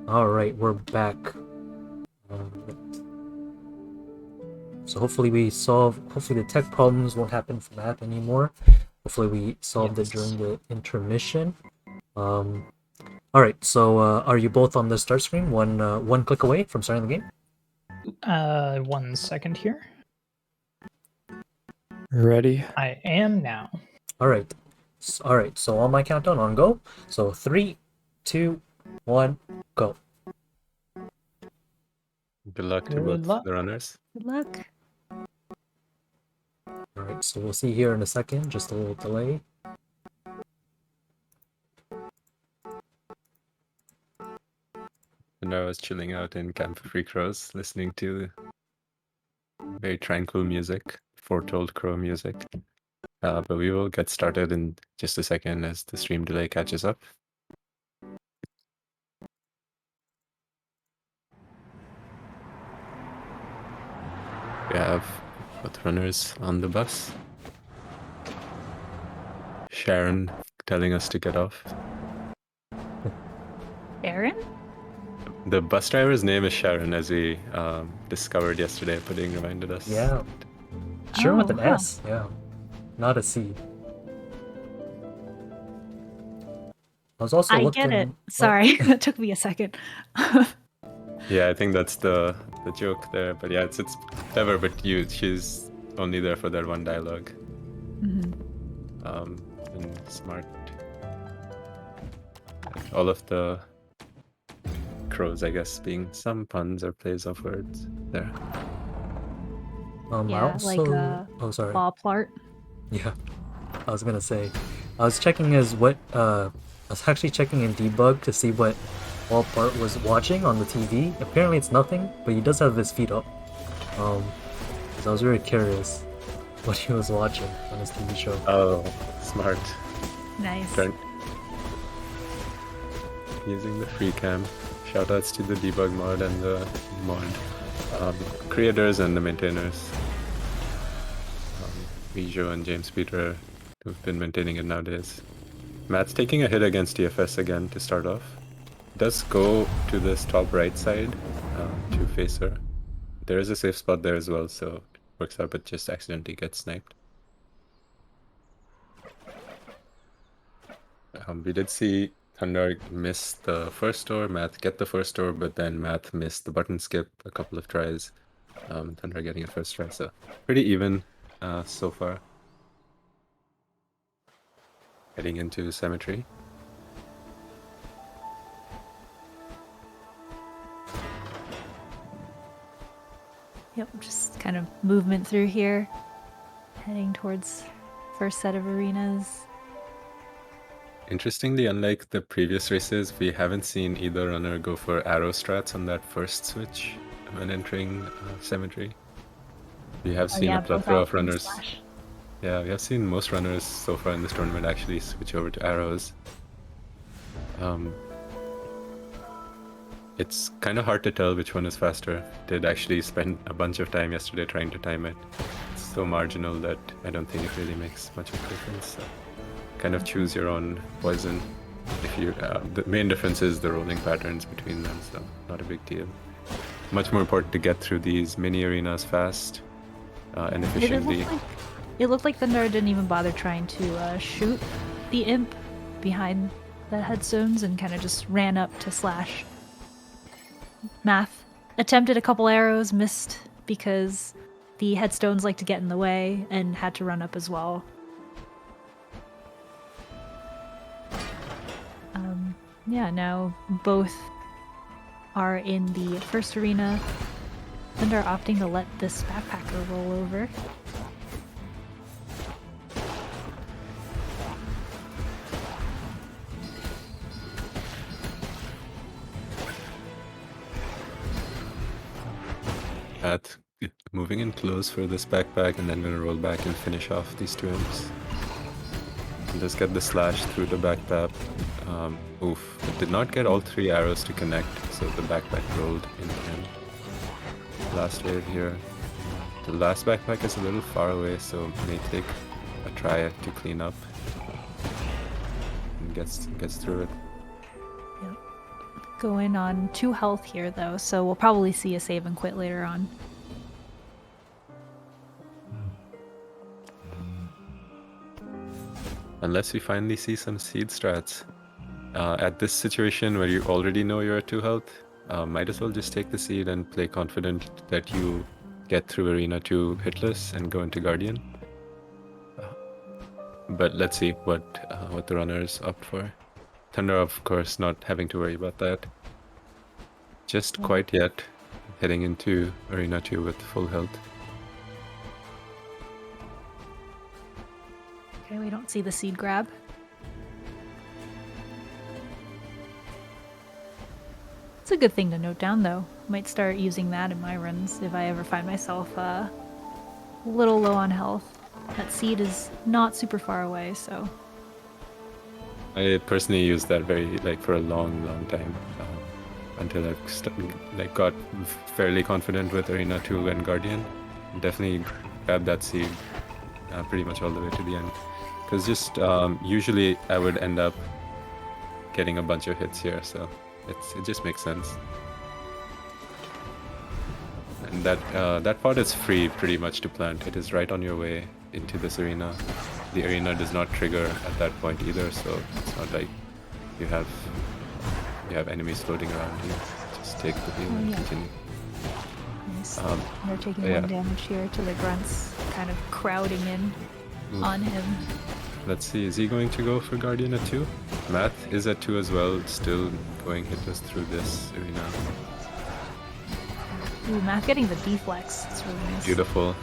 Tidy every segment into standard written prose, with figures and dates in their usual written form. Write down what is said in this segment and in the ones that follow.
Alright, we're back. So hopefully hopefully the tech problems won't happen for math anymore. Hopefully we solved it during the intermission. Alright, so are you both on the start screen? One click away from starting the game? 1 second here. Ready? I am now. Alright, so on my countdown, on go. So 3, 2, 1, go. Good luck to Good both luck. the runners. Good luck. Alright, so we'll see here in a second, just a little delay. And I was chilling out in Camp of Free Crows, listening to very tranquil music, foretold crow music. But we will get started in just a second as the stream delay catches up. We have both runners on the bus. Sharon telling us to get off. Aaron? The bus driver's name is Sharon, as we discovered yesterday. Pudding reminded us. Yeah. Sure, with an wow. S, yeah. Not a C. I was also I looking... get it. Sorry, that took me a second. Yeah, I think that's the joke there. But yeah, it's clever. But she's only there for that one dialogue. Mm-hmm. And smart. All of the crows, I guess, being some puns or plays of words there. Yeah, I also... like oh, sorry. ball plart. Yeah, I was gonna say. I was checking I was actually checking in debug to see what Bart was watching on the TV. Apparently it's nothing, but he does have his feet up. Because I was very curious what he was watching on his TV show. Oh, smart. Nice. Using the free cam. Shoutouts to the debug mod and the mod creators and the maintainers. Vijo and James Peter, who've been maintaining it nowadays. Matt's taking a hit against DFS again to start off. Does go to this top right side to face her. There is a safe spot there as well, so it works out, but just accidentally gets sniped. We did see Thundar miss the first door, Math get the first door, but then Math missed the button skip a couple of tries. Thundar getting a first try, so pretty even so far. Heading into Cemetery. Yep, just kind of movement through here. Heading towards first set of arenas. Interestingly, unlike the previous races, we haven't seen either runner go for arrow strats on that first switch when entering Cemetery. We have seen a plethora of runners. Slash. Yeah, we have seen most runners so far in this tournament actually switch over to arrows. It's kind of hard to tell which one is faster. Did actually spend a bunch of time yesterday trying to time it. It's so marginal that I don't think it really makes much of a difference. So kind of choose your own poison. If you, the main difference is the rolling patterns between them, so not a big deal. Much more important to get through these mini arenas fast and efficiently. It looked like Thundar didn't even bother trying to shoot the imp behind the headstones and kind of just ran up to slash. Math attempted a couple arrows, missed because the headstones like to get in the way and had to run up as well. Yeah, now both are in the first arena. Thundar opting to let this backpacker roll over. Moving in close for this backpack and then gonna roll back and finish off these two imps. And just get the slash through the backpack. Oof. It did not get all three arrows to connect, so the backpack rolled in the end. Last wave here. The last backpack is a little far away, so may take a try to clean up. And gets through it. Yep. go in on 2 health here, though, so we'll probably see a save and quit later on. Unless we finally see some seed strats. At this situation where you already know you're at 2 health, might as well just take the seed and play confident that you get through Arena 2 hitless and go into Guardian. But let's see what the runners opt for. Thunder, of course, not having to worry about that. Just quite yet, heading into Arena 2 with full health. Okay, we don't see the seed grab. It's a good thing to note down, though. Might start using that in my runs if I ever find myself a little low on health. That seed is not super far away, so... I personally used that for a long time until I've got fairly confident with Arena 2 and Guardian. Definitely grabbed that seed pretty much all the way to the end. Because just usually I would end up getting a bunch of hits here, so it just makes sense. And that part is free pretty much to plant. It is right on your way into this arena. The arena does not trigger at that point either, so it's not like you have enemies floating around you. Just take the heal and continue. Nice. They're taking 1 damage here to the grunts kind of crowding in on him. Let's see, is he going to go for Guardian at 2? Math is at 2 as well, still going hitless through this arena. Ooh, Math getting the deflex. It's really nice. Beautiful.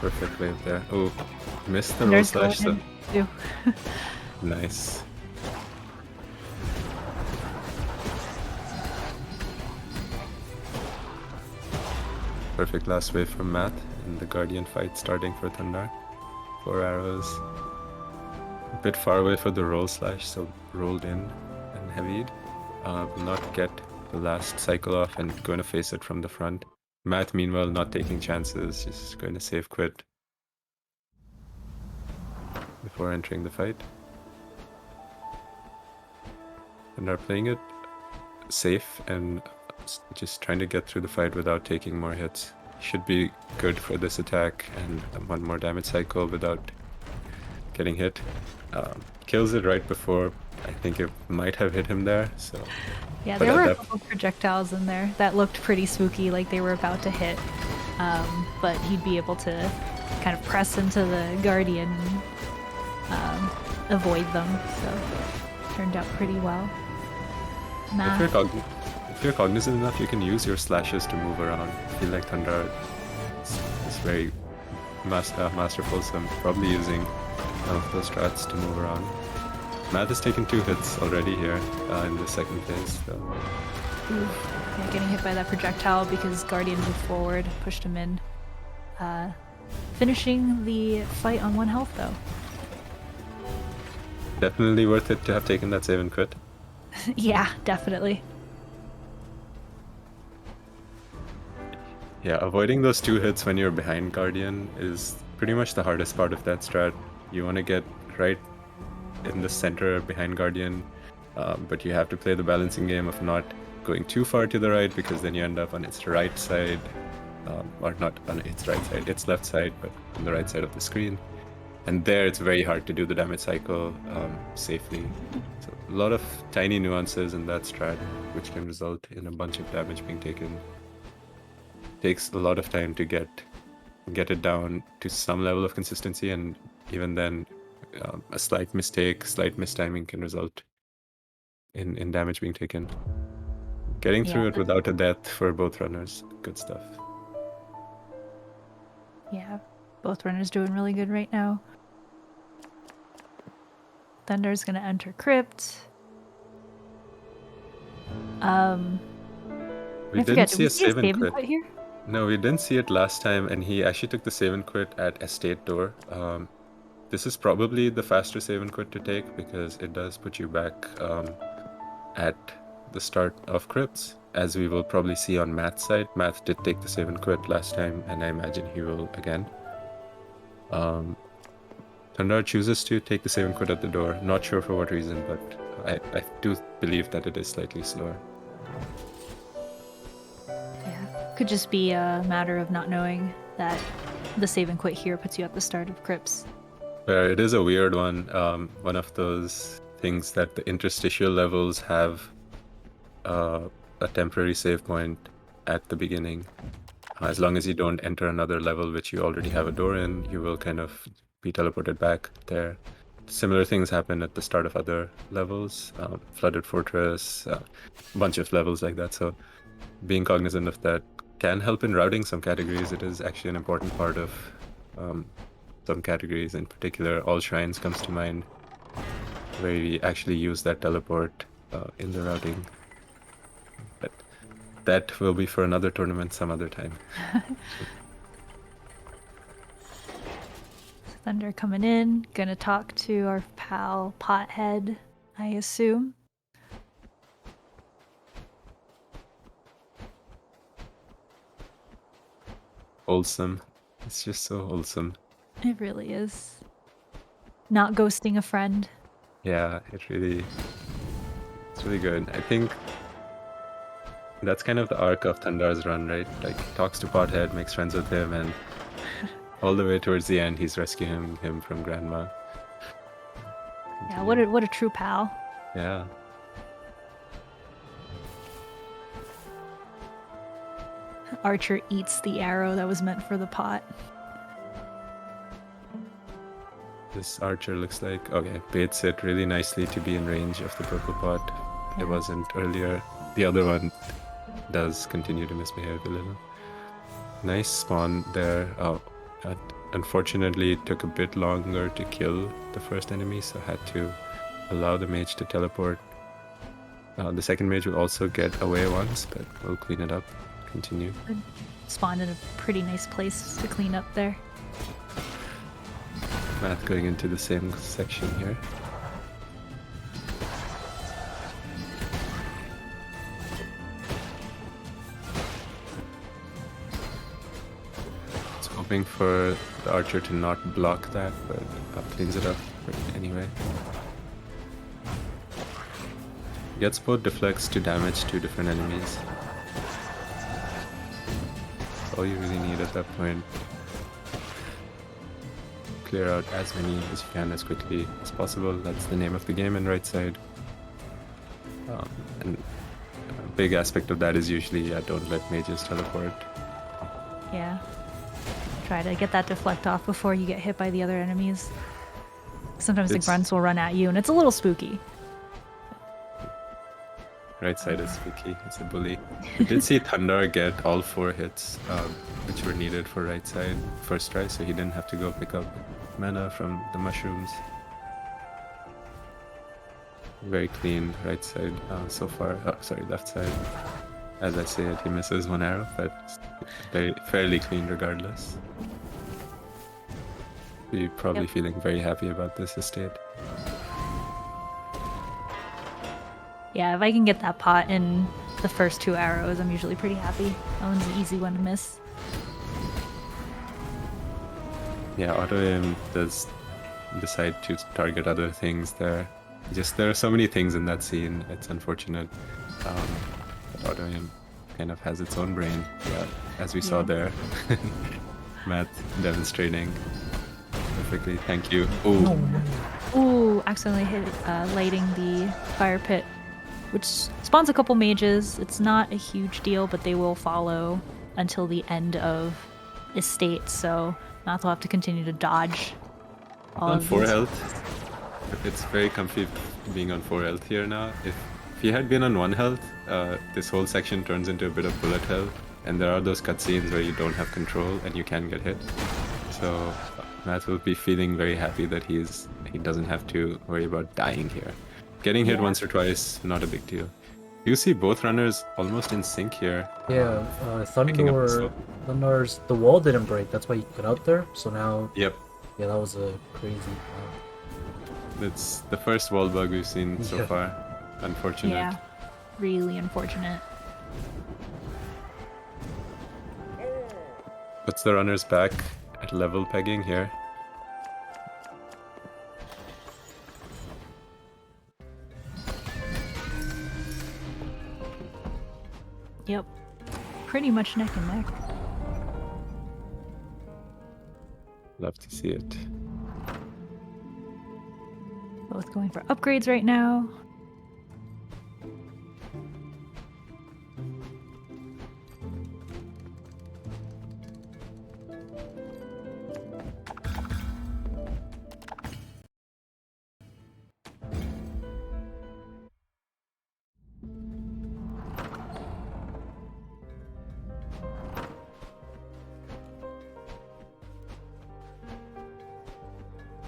Perfect wave there. Oh, missed the roll slash. So. Nice. Perfect last wave from Math, and the Guardian fight starting for Thundar. 4 arrows. A bit far away for the roll slash, so rolled in and heavied. Will not get the last cycle off and going to face it from the front. Math, meanwhile, not taking chances, just going to save quit before entering the fight. Thundar playing it safe and just trying to get through the fight without taking more hits. Should be good for this attack and 1 more damage cycle without getting hit. Kills it right before. I think it might have hit him there. So yeah, there were a couple projectiles in there that looked pretty spooky, like they were about to hit. But he'd be able to kind of press into the Guardian and avoid them. So turned out pretty well. If you're cognizant enough, you can use your slashes to move around. I feel like Thundar is very masterful, so I'm probably using one of those strats to move around. Math has taken 2 hits already here in the second phase. So. Yeah, getting hit by that projectile because Guardian moved forward, pushed him in. Finishing the fight on 1 health, though. Definitely worth it to have taken that save and quit. Yeah, definitely. Yeah, avoiding those 2 hits when you're behind Guardian is pretty much the hardest part of that strat. You want to get right in the center behind Guardian, but you have to play the balancing game of not going too far to the right because then you end up on its right side, or not on its right side, its left side, but on the right side of the screen. And there it's very hard to do the damage cycle safely. So a lot of tiny nuances in that strat which can result in a bunch of damage being taken. Takes a lot of time to get it down to some level of consistency, and even then a slight mistake, slight mistiming can result in damage being taken. Getting through it without a death for both runners, good stuff. Yeah, both runners doing really good right now. Thundar's gonna enter Crypt. We didn't see a save and quit quit here? No, we didn't see it last time, and he actually took the save and quit at Estate Door. This is probably the faster save and quit to take because it does put you back at the start of Crypts, as we will probably see on Math's side. Math did take the save and quit last time, and I imagine he will again. Thundar chooses to take the save and quit at the door. Not sure for what reason, but I do believe that it is slightly slower. Yeah. Could just be a matter of not knowing that the save and quit here puts you at the start of crypts. Where it is a weird one. One of those things that the interstitial levels have a temporary save point at the beginning. As long as you don't enter another level which you already have a door in, you will kind of be teleported back there. Similar things happen at the start of other levels, Flooded Fortress, a bunch of levels like that. So being cognizant of that can help in routing some categories. It is actually an important part of some categories. In particular, All Shrines comes to mind, where we actually use that teleport in the routing. But that will be for another tournament some other time. Thunder coming in, gonna talk to our pal Pothead, I assume. Wholesome. It's just so wholesome. It really is. Not ghosting a friend. Yeah, it's really good. I think that's kind of the arc of Thundar's run, right? Like, talks to Pothead, makes friends with him, and all the way towards the end, he's rescuing him from Grandma. Yeah, what a true pal. Yeah. Archer eats the arrow that was meant for the pot. This archer looks like, okay, baits it really nicely to be in range of the purple pot. Yeah. It wasn't earlier. The other one does continue to misbehave a little. Nice spawn there. Oh, unfortunately, it took a bit longer to kill the first enemy, so I had to allow the mage to teleport. The second mage will also get away once, but we'll clean it up. Continue. Spawned in a pretty nice place to clean up there. Math going into the same section here. It's hoping for the archer to not block that, but cleans it up anyway. Gets both deflects to damage two different enemies. That's all you really need at that point. Clear out as many as you can as quickly as possible. That's the name of the game in right side. And a big aspect of that is usually don't let mages teleport. Yeah. Try to get that deflect off before you get hit by the other enemies. Sometimes the grunts will run at you, and it's a little spooky. Right side is spooky. It's a bully. We did see Thundar get all 4 hits, which were needed for right side first try, so he didn't have to go pick up mana from the mushrooms. Very clean right side so far. Oh, sorry, left side. As I say it, he misses 1 arrow, but fairly clean regardless. You're probably feeling very happy about this estate. Yeah, if I can get that pot in the first 2 arrows, I'm usually pretty happy. That one's an easy one to miss. Yeah, auto aim does decide to target other things there. There are so many things in that scene. It's unfortunate. But auto aim kind of has its own brain, as we saw there. Matt demonstrating perfectly. Thank you. Ooh. Ooh, accidentally hit lighting the fire pit, which spawns a couple mages. It's not a huge deal, but they will follow until the end of estate, so Math will have to continue to dodge all On of 4 these. health. It's very comfy being on 4 health here now. If he had been on 1 health, this whole section turns into a bit of bullet hell, and there are those cutscenes where you don't have control and you can get hit. So Matt will be feeling very happy that he doesn't have to worry about dying here. Getting hit once or twice, not a big deal. You see both runners almost in sync here. Yeah, Picking up the slope. Thundar's the wall didn't break. That's why he got out there. So now, Yep. yeah, that was a crazy. That's the first wall bug we've seen so Yeah. far. Unfortunate. Yeah, really unfortunate. Puts the runners back at level pegging here. Yep. Pretty much neck and neck. Love to see it. Both going for upgrades right now.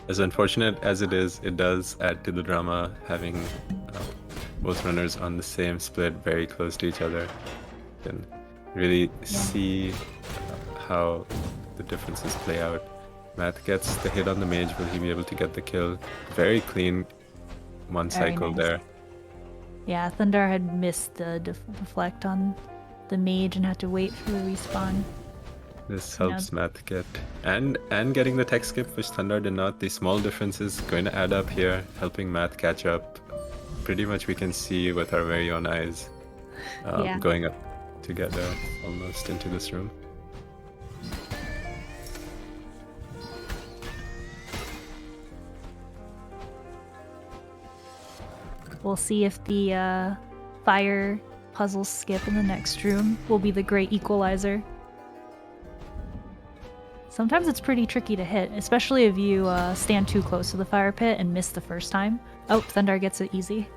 As unfortunate as it is, it does add to the drama having both runners on the same split very close to each other. You can really see how the differences play out. Matt gets the hit on the mage. Will he be able to get the kill? Very clean one Very cycle nice. there. Yeah, Thundar had missed the deflect on the mage and had to wait for the respawn. This You helps Matt get and getting the tech skip, which Thundar did not. The small differences going to add up here, helping Matt catch up. Pretty much we can see with our very own eyes Yeah. going up together almost into this room. We'll see if the fire puzzle skip in the next room will be the great equalizer. Sometimes it's pretty tricky to hit, especially if you stand too close to the fire pit and miss the first time. Oh, Thundar gets it easy.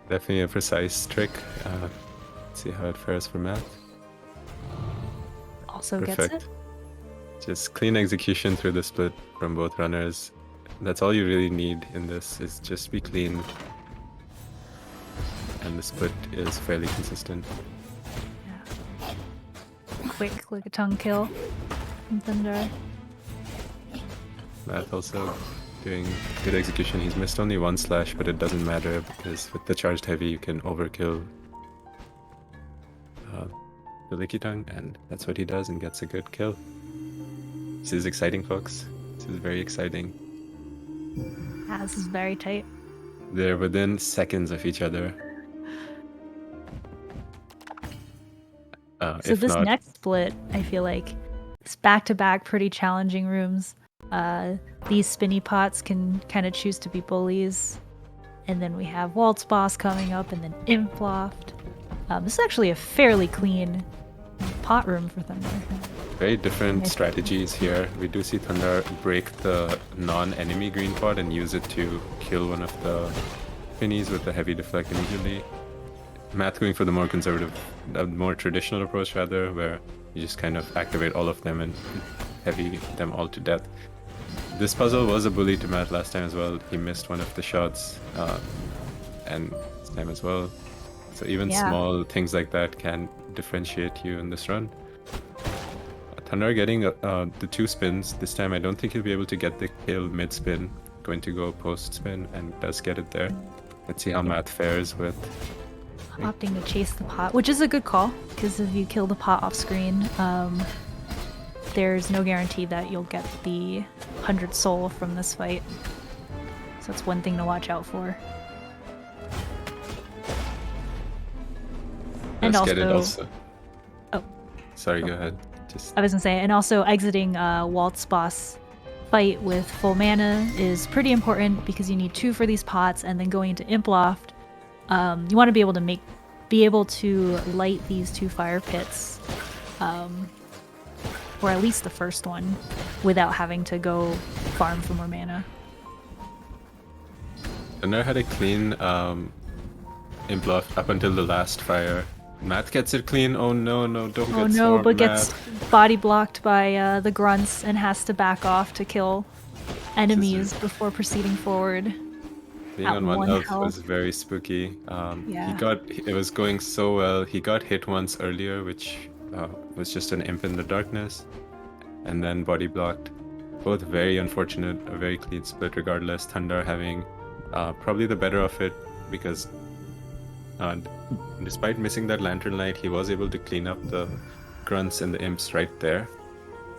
Definitely a precise trick. Let's see how it fares for Matt. Also gets Perfect. it. Just clean execution through the split from both runners. That's all you really need in this, is just be clean. And the split is fairly consistent. Quick, like a tongue kill from Thundar. Matt also doing good execution. He's missed only one slash, but it doesn't matter because with the charged heavy you can overkill the Licky Tongue, and that's what he does and gets a good kill. This is exciting, folks. This is very exciting. Ah, this is very tight. They're within seconds of each other. So If this not, next split, I feel like it's back-to-back pretty challenging rooms. These spinny pots can kind of choose to be bullies. And then we have Waltz Boss coming up and then Imp Loft. This is actually a fairly clean pot room for Thundar. very different strategies here. We do see Thundar break the non-enemy green pot and use it to kill one of the Finnies with the heavy deflect immediately. Matt going for the more conservative, more traditional approach rather, where you just kind of activate all of them and heavy them all to death. This puzzle was a bully to Matt last time as well. He missed one of the shots, and this time as well. So even Yeah. small things like that can differentiate you in this run. Thundar getting the 2 spins. This time I don't think he'll be able to get the kill mid-spin. Going to go post-spin and does get it there. Let's see how Matt fares with... Opting to chase the pot, which is a good call, because if you kill the pot off screen, there's no guarantee that you'll get the 100 soul from this fight. So that's one thing to watch out for. And Let's get it also. Oh. Sorry, go ahead. Just I was gonna say, and also exiting Waltz Boss fight with full mana is pretty important because you need 2 for these pots, and then going into Imp Loft, you want to be able to light these 2 fire pits, or at least the first one, without having to go farm for more mana. Thundar had a clean Imp Loft up until the last fire. Matt gets it clean. Oh no, don't get Oh no, swarmed, but Matt. gets body blocked by the grunts and has to back off to kill enemies before proceeding forward. Being at on one one health was very spooky. Yeah. It was going so well. He got hit once earlier, which was just an imp in the darkness, and then body blocked. Both very unfortunate, a very clean split regardless. Thundar having probably the better of it because despite missing that lantern light, he was able to clean up the grunts and the imps right there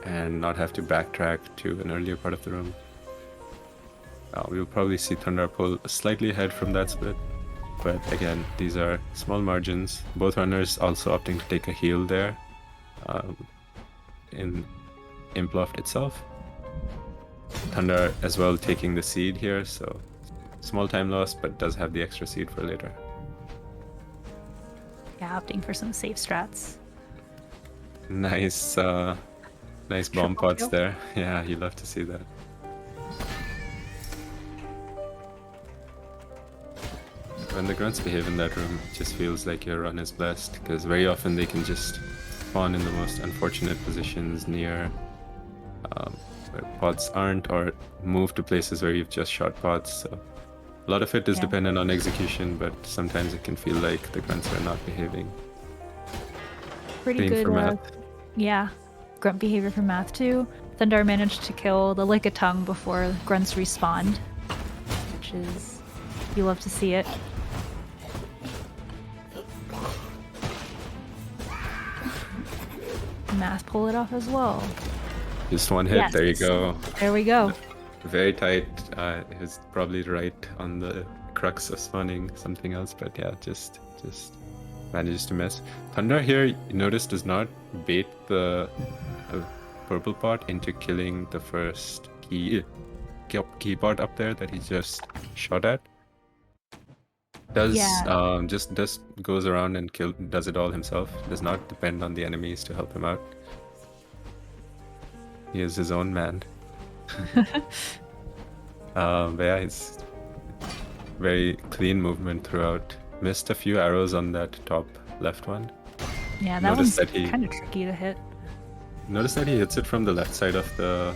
and not have to backtrack to an earlier part of the room. We'll probably see Thundar pull slightly ahead from that split. But again, these are small margins. Both runners also opting to take a heal there in Imploft itself. Thundar as well taking the seed here, so small time loss, but does have the extra seed for later. Yeah, opting for some safe strats. Nice, nice bomb Triple pots kill. there. Yeah, you love to see that. When the grunts behave in that room, it just feels like your run is blessed, because very often they can just spawn in the most unfortunate positions near where pods aren't, or move to places where you've just shot pods. So a lot of it is Yeah. dependent on execution, but sometimes it can feel like the grunts are not behaving. Pretty Clean good. for Math. Yeah, grunt behavior from Math too. Thundar managed to kill the Lick a Tongue before grunts respawned, which is, you love to see it. Math pull it off as well. Just one hit, Yes. there you go. There we go. Very tight. Is probably right on the crux of spawning something else, but yeah, just manages to miss. Thundar here, you notice, does not bait the purple pot into killing the first key pot up there that he just shot at. Does Yeah. just goes around and does it all himself. Does not depend on the enemies to help him out. He is his own man. But yeah, it's very clean movement throughout. Missed a few arrows on that top left one. Yeah, that Notice one's that he- kind of tricky to hit. Notice that he hits it from the left side of the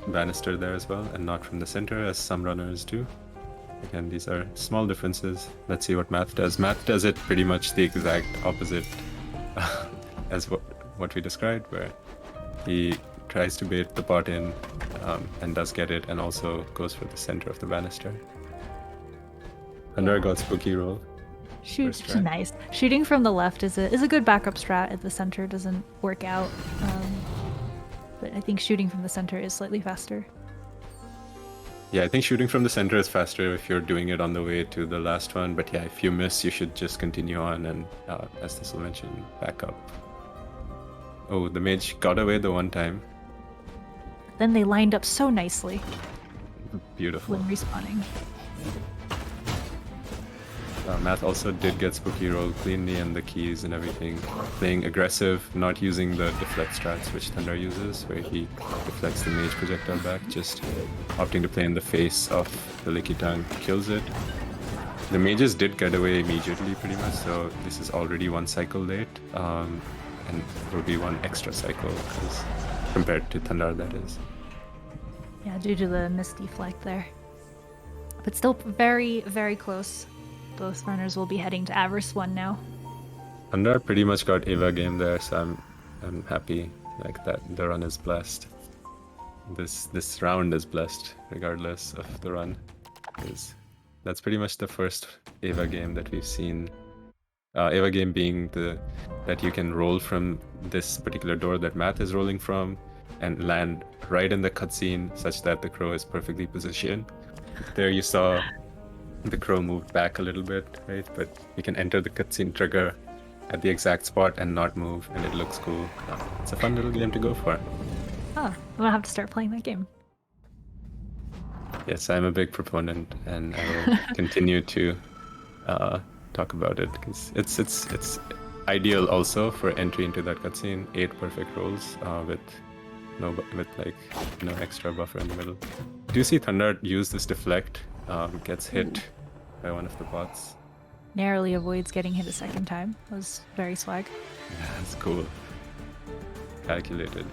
banister there as well, and not from the center as some runners do. Again, these are small differences. Let's see what Math does. Math does it pretty much the exact opposite as what we described, where he tries to bait the pot in and does get it, and also goes for the center of the banister. Thundar got spooky roll. Shoot, First try. nice. Shooting from the left is a good backup strat if the center doesn't work out. But I think shooting from the center is slightly faster. Yeah, I think shooting from the center is faster if you're doing it on the way to the last one. But yeah, if you miss, you should just continue on and, as this will mention, back up. Oh, the mage got away the one time. Then they lined up so nicely Beautiful. when respawning. Math also did get spooky roll cleanly and the keys and everything. Playing aggressive, not using the deflect strats which Thundar uses, where he deflects the mage projectile back, just opting to play in the face of the Licky Tongue, kills it. The mages did get away immediately pretty much, so this is already one cycle late, and will be one extra cycle, compared to Thundar that is. Yeah, due to the miss deflect there. But still very, very close. Both runners will be heading to Avarice 1 now. Thundar pretty much got Eva game there, so I'm happy like that the run is blessed. This round is blessed regardless of the run. That's pretty much the first Eva game that we've seen. Eva game being that you can roll from this particular door that Math is rolling from and land right in the cutscene such that the crow is perfectly positioned. There you saw the crow moved back a little bit, right? But you can enter the cutscene trigger at the exact spot and not move, and it looks cool. It's a fun little game to go for. Oh, I'm gonna have to start playing that game. Yes, I'm a big proponent, and I will continue to talk about it because it's ideal also for entry into that cutscene. 8 perfect rolls with no extra buffer in the middle. Do you see Thundar use this deflect? Gets hit by one of the bots. Narrowly avoids getting hit a second time. That was very swag. Yeah, that's cool. Calculated.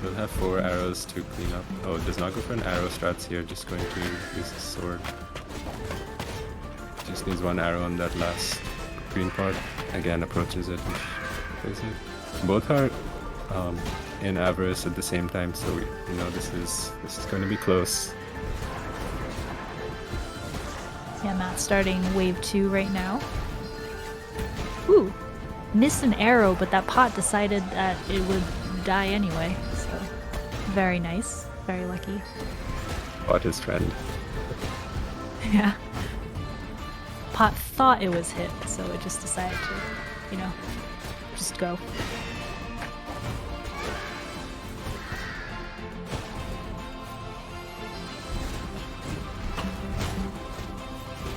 We'll have 4 arrows to clean up. Oh, it does not go for an arrow strats here, just going to use the sword. Just needs 1 arrow on that last green part. Again, approaches it and plays it. Both are in Avarice at the same time, so we know this is going to be close. Yeah, Matt's starting wave 2 right now. Ooh, missed an arrow, but that pot decided that it would die anyway. So, very nice. Very lucky. Bought his friend. Yeah. pot thought it was hit, so it just decided to, you know, just go.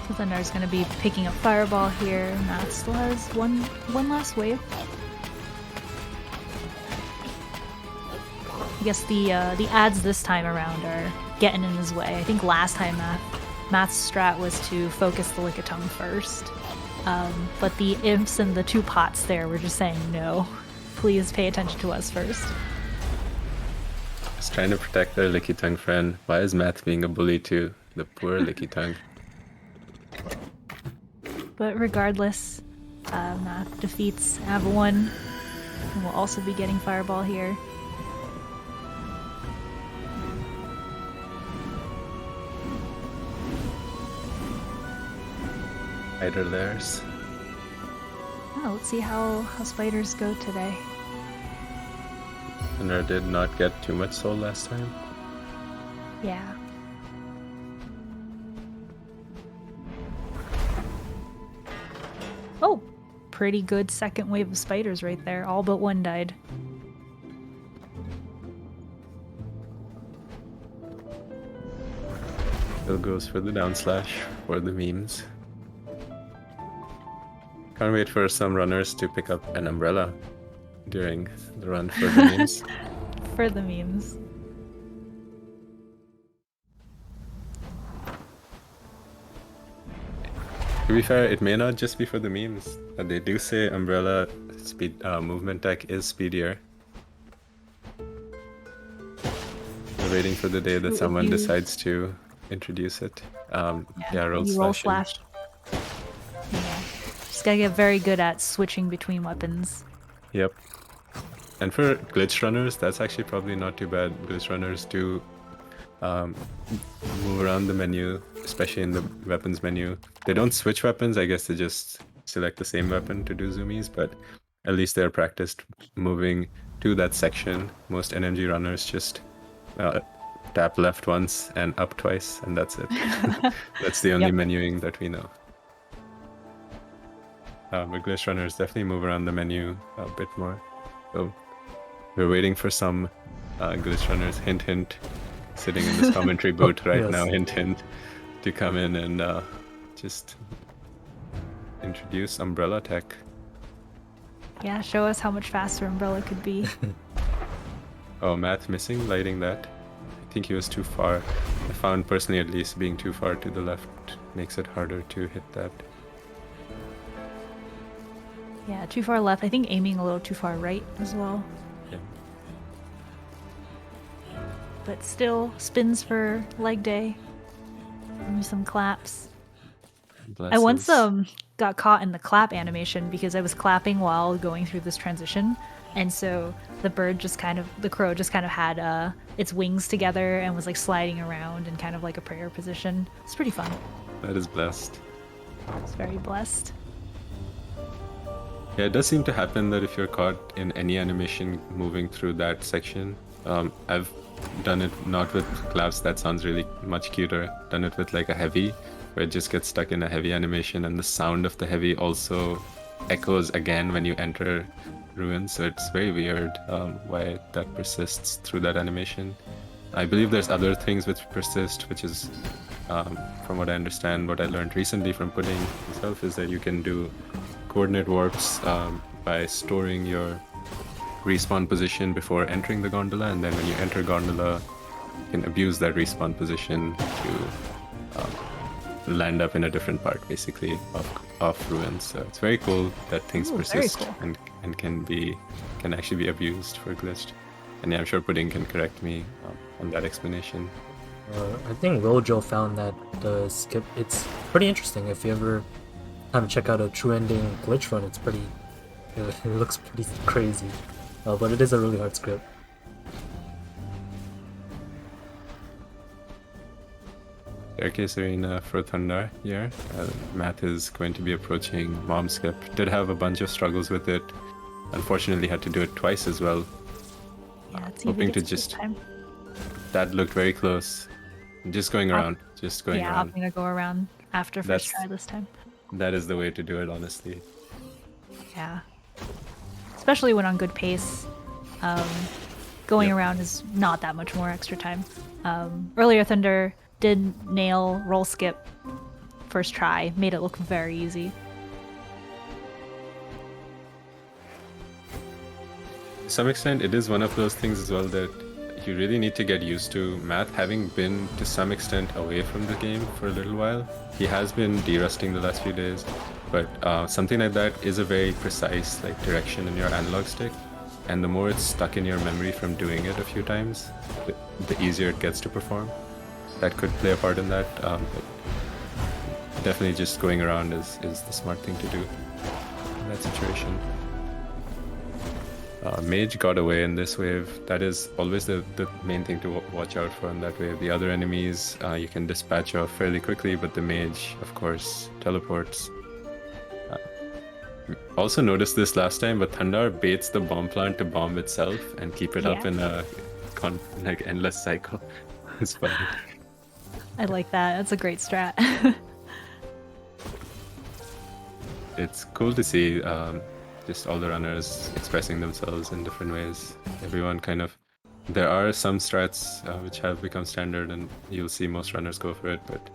So Thundar's going to be picking up Fireball here. Matt still has one last wave. I guess the ads this time around are getting in his way. I think last time Matt's strat was to focus the Lickitung first. But the imps and the 2 pots there were just saying, no, please pay attention to us first. Just trying to protect their Lickitung friend. Why is Matt being a bully to the poor Lickitung? But regardless, Matt defeats Av1, and will also be getting Fireball here. Spider lairs. Oh, let's see how spiders go today. Thundar did not get too much soul last time. Yeah. Oh, pretty good second wave of spiders right there. All but one died. Still goes for the down slash for the memes. Can't wait for some runners to pick up an umbrella during the run for the memes. For the memes. To be fair, it may not just be for the memes. They do say umbrella speed movement tech is speedier. We're waiting for the day that someone decides to introduce it. Yeah, roll slash. Yeah. Just gotta get very good at switching between weapons. Yep. And for glitch runners, that's actually probably not too bad. Glitch runners do move around the menu, especially in the weapons menu. They don't switch weapons, I guess they just select the same weapon to do zoomies, but at least they're practiced moving to that section. Most NMG runners just tap left once and up twice, and that's it. That's the only menuing that we know. But glitch runners definitely move around the menu a bit more. So we're waiting for some glitch runners, hint hint, sitting in this commentary booth right now, hint hint, to come in and just introduce umbrella tech. Yeah, show us how much faster Umbrella could be. Oh, Matt missing lighting that. I think he was too far. I found personally at least being too far to the left makes it harder to hit that. Yeah, too far left. I think aiming a little too far right as well. Yeah. But still, spins for leg day. Give me some claps. I once got caught in the clap animation because I was clapping while going through this transition, and so the crow just kind of had its wings together and was like sliding around in kind of like a prayer position. It's pretty fun. That is blessed. It's very blessed. Yeah, it does seem to happen that if you're caught in any animation moving through that section, I've done it not with claps, that sounds really much cuter. Done it with like a heavy, where it just gets stuck in a heavy animation, and the sound of the heavy also echoes again when you enter ruins. So it's very weird why that persists through that animation. I believe there's other things which persist, which is, from what I understand, what I learned recently from pudding itself, is that you can do coordinate warps by storing your respawn position before entering the gondola, and then when you enter gondola, you can abuse that respawn position to land up in a different part, basically, of ruins. So it's very cool that things persist cool. and can actually be abused for glitched. And yeah, I'm sure Pudding can correct me on that explanation. I think Rojo found that the skip, it's pretty interesting. If you ever have to check out a true ending glitch run, it's pretty, it looks pretty crazy. But it is a really hard script. Staircase Arena for Thundar here. Math is going to be approaching Mom Skip. Did have a bunch of struggles with it. Unfortunately had to do it twice as well. Yeah, it's hoping to just... That looked very close. Just going around. Just going around. Yeah, opting to go around after first try this time. That is the way to do it, honestly. Yeah. Especially when on good pace. Going Yep. around is not that much more extra time. Earlier Thunder did nail roll skip first try, made it look very easy. To some extent, it is one of those things as well that you really need to get used to. Math, having been to some extent away from the game for a little while, he has been de-rusting the last few days, but something like that is a very precise like direction in your analog stick, and the more it's stuck in your memory from doing it a few times, the easier it gets to perform. That could play a part in that, but definitely just going around is the smart thing to do in that situation. Mage got away in this wave. That is always the main thing to watch out for in that wave. The other enemies you can dispatch off fairly quickly, but the mage, of course, teleports. Also noticed this last time, but Thundar baits the bomb plant to bomb itself and keep it up Yeah. in a like endless cycle. It's funny. I like that. That's a great strat. It's cool to see just all the runners expressing themselves in different ways. Everyone kind of... There are some strats which have become standard, and you'll see most runners go for it, but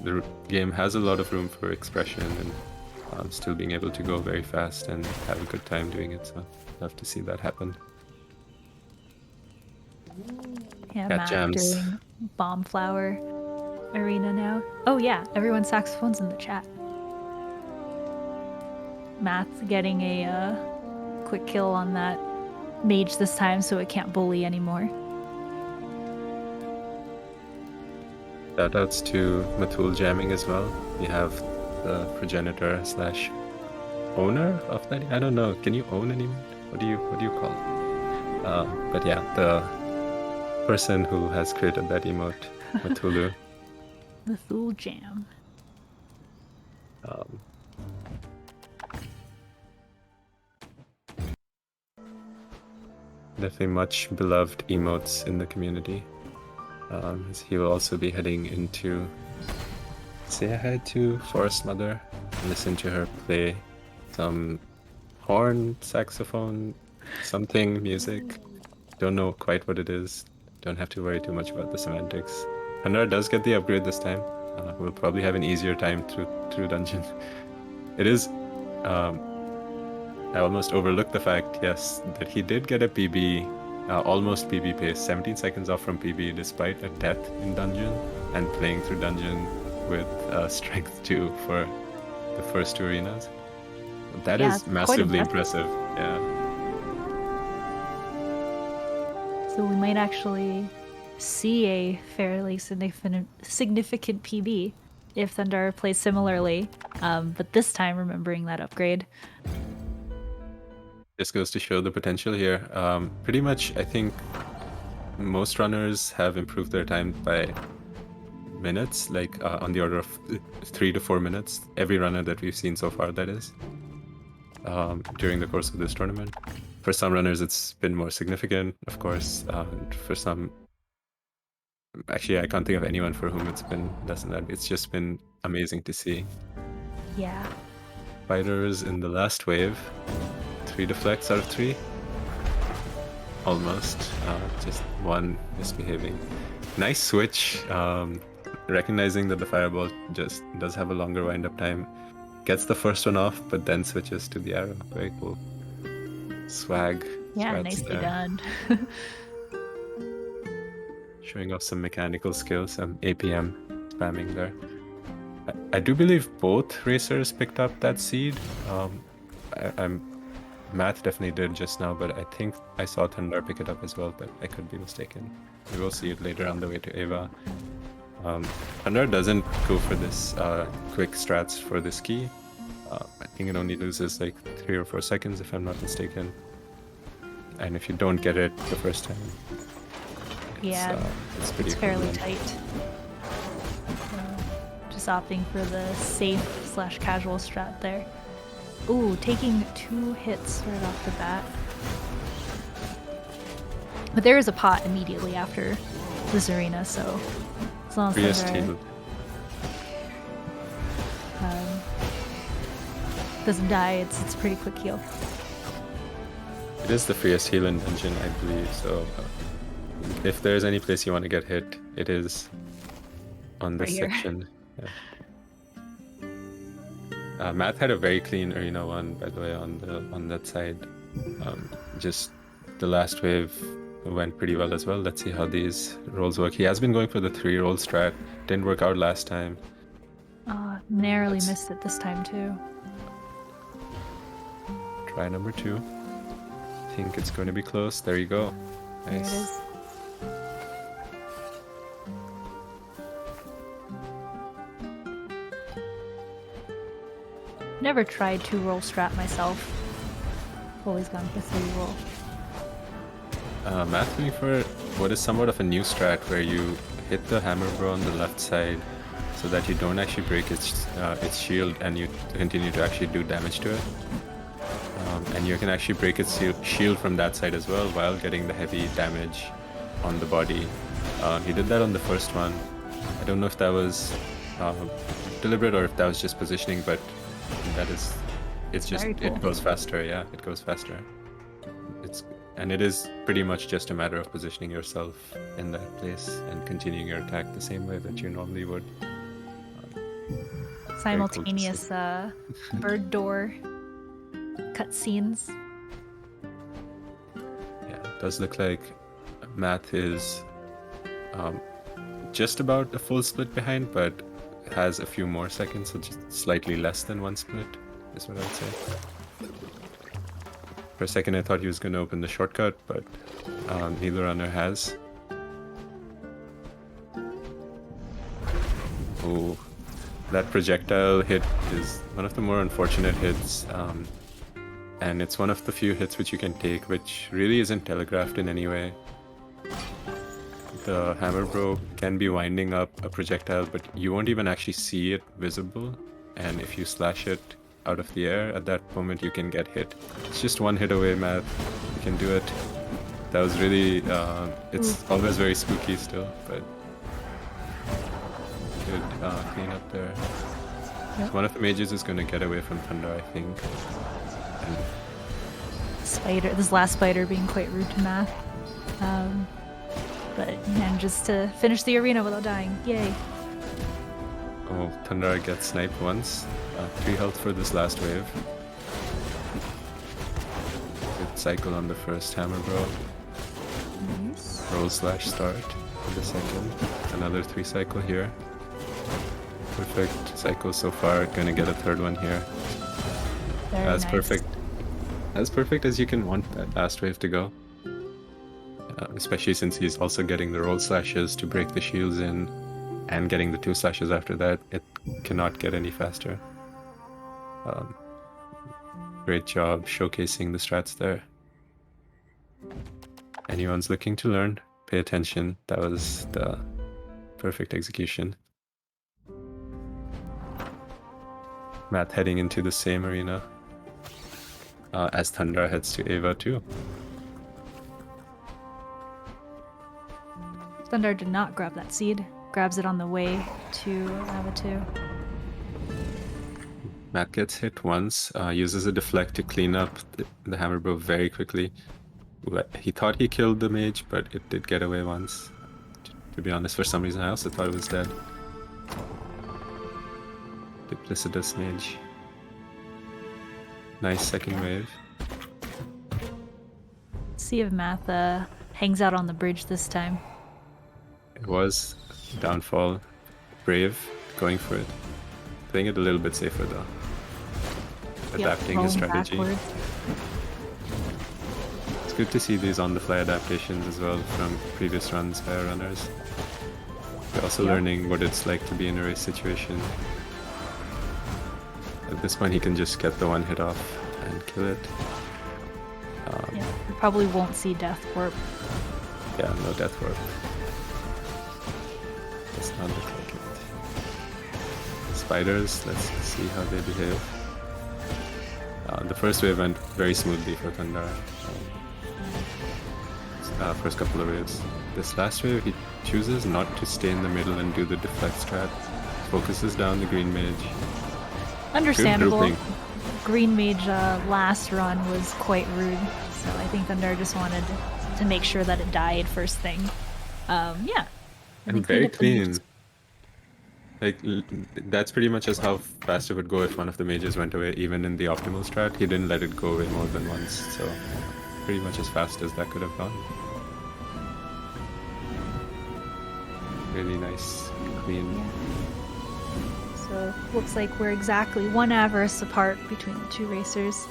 the game has a lot of room for expression and still being able to go very fast and have a good time doing it, so love to see that happen. Yeah, Cat Matt jams. doing bomb flower arena now. Oh yeah, everyone's saxophones in the chat. Matt's getting a quick kill on that mage this time, so it can't bully anymore. Shoutouts to Mathulu jamming as well. We have the progenitor slash owner of that. I don't know. Can you own any? What do you call it? But yeah, the person who has created that emote, Mathulu. Mathulu jam. Definitely much beloved emotes in the community. As he will also be heading into say hi to Forest Mother, listen to her play some horn, saxophone, something music. Don't know quite what it is. Don't have to worry too much about the semantics. Thundar does get the upgrade this time. We'll probably have an easier time through dungeon. It is... I almost overlooked the fact, yes, that he did get a PB, almost PB pace, 17 seconds off from PB despite a death in dungeon and playing through dungeon with strength 2 for the first 2 arenas. That Yeah, is it's quite massively impressive. impressive. Yeah. So we might actually see a fairly significant PB if Thundar plays similarly, but this time remembering that upgrade. Just goes to show the potential here. Pretty much, I think most runners have improved their time by minutes, like on the order of 3 to 4 minutes. Every runner that we've seen so far, that is, during the course of this tournament. For some runners, it's been more significant, of course. For some, actually, I can't think of anyone for whom it's been less than that. It's just been amazing to see. Yeah. Fighters in the last wave, 3 deflects out of 3. Almost. Just 1 misbehaving. Nice switch. Recognizing that the fireball just does have a longer wind-up time. Gets the first one off, but then switches to the arrow. Very cool. Swag. Yeah, strats nicely there. done. Showing off some mechanical skills, some APM spamming there. I do believe both racers picked up that seed. Math definitely did just now, but I think I saw Thundar pick it up as well, but I could be mistaken. We will see it later on the way to Eva. Thundar doesn't go for this quick strats for this key. I think it only loses like 3 or 4 seconds if I'm not mistaken. And if you don't get it the first time, Yeah, it's pretty it's fairly equivalent. tight. Just opting for the safe / casual strat there. Ooh, taking 2 hits right off the bat. But there is a pot immediately after this arena, so as long as Priest they're healed. doesn't die, it's a pretty quick heal. It is the freest heal in dungeon, I believe. So, if there's any place you want to get hit, it is on this Right here. section. Yeah. Math had a very clean arena one, by the way, on that side. Just the last wave went pretty well as well. Let's see how these rolls work. He has been going for the 3-roll strat. Didn't work out last time. Narrowly That's- missed it this time too. Try number 2. Think it's going to be close. There you go. There it Nice. is. Never tried 2-roll strat myself. Always gone for 3-roll. Math going for what is somewhat of a new strat where you hit the hammer bro on the left side so that you don't actually break its shield and you continue to actually do damage to it. And you can actually break its shield from that side as well while getting the heavy damage on the body. He did that on the first one. I don't know if that was deliberate or if that was just positioning, but it's just Very cool. it goes faster. Yeah, it goes faster. And it is pretty much just a matter of positioning yourself in that place and continuing your attack the same way that you normally would. Simultaneous bird door cutscenes. Yeah, it does look like Math is just about a full split behind, but has a few more seconds, so just slightly less than 1 split, is what I would say. For a second I thought he was going to open the shortcut, but neither runner has. Oh, that projectile hit is one of the more unfortunate hits, and it's one of the few hits which you can take, which really isn't telegraphed in any way. The hammer bro can be winding up a projectile, but you won't even actually see it visible, and if you slash it out of the air, at that moment you can get hit. It's just 1 hit away, Matt. You can do it. That was really, it's always very spooky still, but good clean up there. Yep. One of the mages is going to get away from Thunder, I think. And Spider, this last spider being quite rude to Math. But he manages to finish the arena without dying. Yay. oh, Thunder gets sniped once. 3 health for this last wave. Good cycle on the first hammer bro. Nice. Roll slash start for the second. Another 3 cycle here. Perfect cycle so far. Gonna get a 3rd one here. Very That's nice. perfect. As perfect as you can want that last wave to go. Especially since he's also getting the roll slashes to break the shields in and getting the 2 slashes after that. It cannot get any faster. Great job showcasing the strats there. Anyone's looking to learn, pay attention. That was the perfect execution. Matt heading into the same arena as Thundar heads to Ava too. Thundar did not grab that seed. Grabs it on the way to Ava 2. Matt gets hit once, uses a deflect to clean up the hammer bro very quickly. He thought he killed the mage, but it did get away once. To be honest, for some reason I also thought it was dead. Duplicitous mage. Nice second wave. See if Math hangs out on the bridge this time. It was downfall. Brave, going for it. Playing it a little bit safer though. Adapting his rolling strategy. backwards. It's good to see these on-the-fly adaptations as well from previous runs by our runners. They're also Yep. learning what it's like to be in a race situation. At this point he can just get the 1 hit off and kill it. Yeah, we probably won't see Death Warp. Yeah, no death warp. Does not look like it. Spiders, let's see how they behave. The first wave went very smoothly for Thundar. First couple of waves. This last wave, he chooses not to stay in the middle and do the deflect strat. Focuses down the green mage. Good Understandable. grouping. Green Mage last run was quite rude, so I think Thunder just wanted to make sure that it died first thing. Yeah. they And cleaned very up the mages. clean. Like, that's pretty much as how fast it would go if one of the mages went away, even in the optimal strat. He didn't let it go away more than once, so pretty much as fast as that could have gone. Really nice, clean. Yeah. So looks like we're exactly 1 Avarice apart between the 2 racers.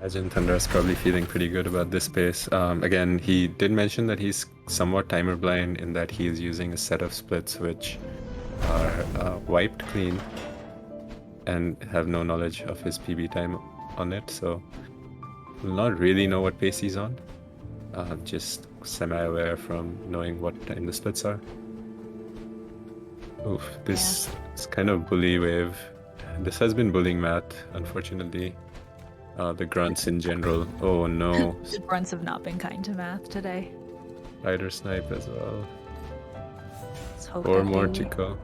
Imagine Thundar's probably feeling pretty good about this pace. Again, he did mention that he's somewhat timer blind in that he is using a set of splits which are wiped clean and have no knowledge of his PB time on it, so will not really know what pace he's on. Just semi-aware from knowing what time the splits are. Oof, this is kind of bully wave. This has been bullying Matt, unfortunately. The grunts in general. Oh no. The grunts have not been kind to Math today. Spider snipe as well. Let's hope 4 that more they to go.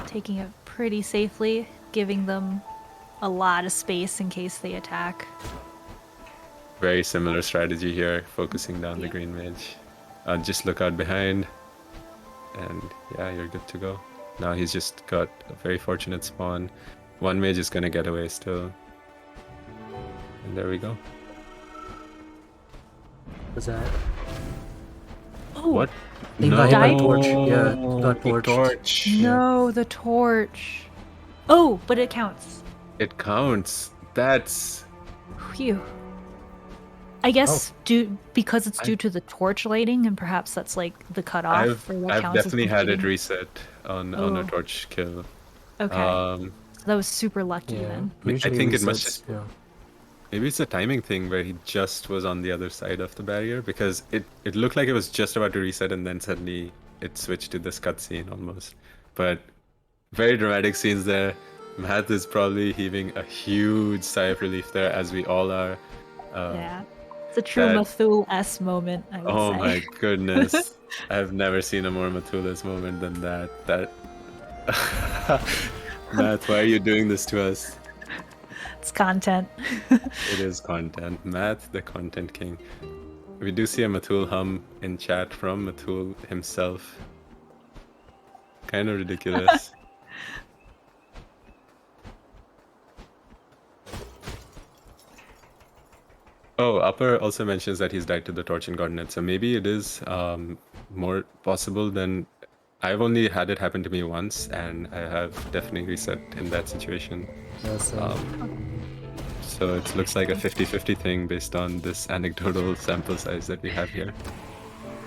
taking it pretty safely, giving them a lot of space in case they attack. Very similar strategy here, focusing down the green mage. Just look out behind, and yeah, you're good to go. Now he's just got a very fortunate spawn. 1 mage is gonna get away still. And there we go. Was that? Oh, What? They got hit by Died? torch. Yeah, got the torched. torch. no, the torch. Oh, but it counts. It counts. That's... Phew. I guess because it's due to the torch lighting, and perhaps that's like the cutoff for what I've counts as definitely had it completing. reset on a Oh. torch kill. Okay, so that was super lucky Yeah. then. Usually think it must resets, just- yeah. Maybe it's a timing thing where he just was on the other side of the barrier, because it looked like it was just about to reset and then suddenly it switched to this cutscene almost. But very dramatic scenes there. Matt is probably heaving a huge sigh of relief there, as we all are. Yeah, it's a true that- Mathul-esque moment, I would Oh say. my goodness. I've never seen a more Mathula's moment than that. Matt, why are you doing this to us? It's content. It is content. Matt, the content king. We do see a Mathul hum in chat from Mathul himself. Kind of ridiculous. Oh, Upper also mentions that he's died to the torch and gotten it. So maybe it is more possible than... I've only had it happen to me once, and I have definitely reset in that situation. Yes, So it looks like a 50-50 thing based on this anecdotal sample size that we have here.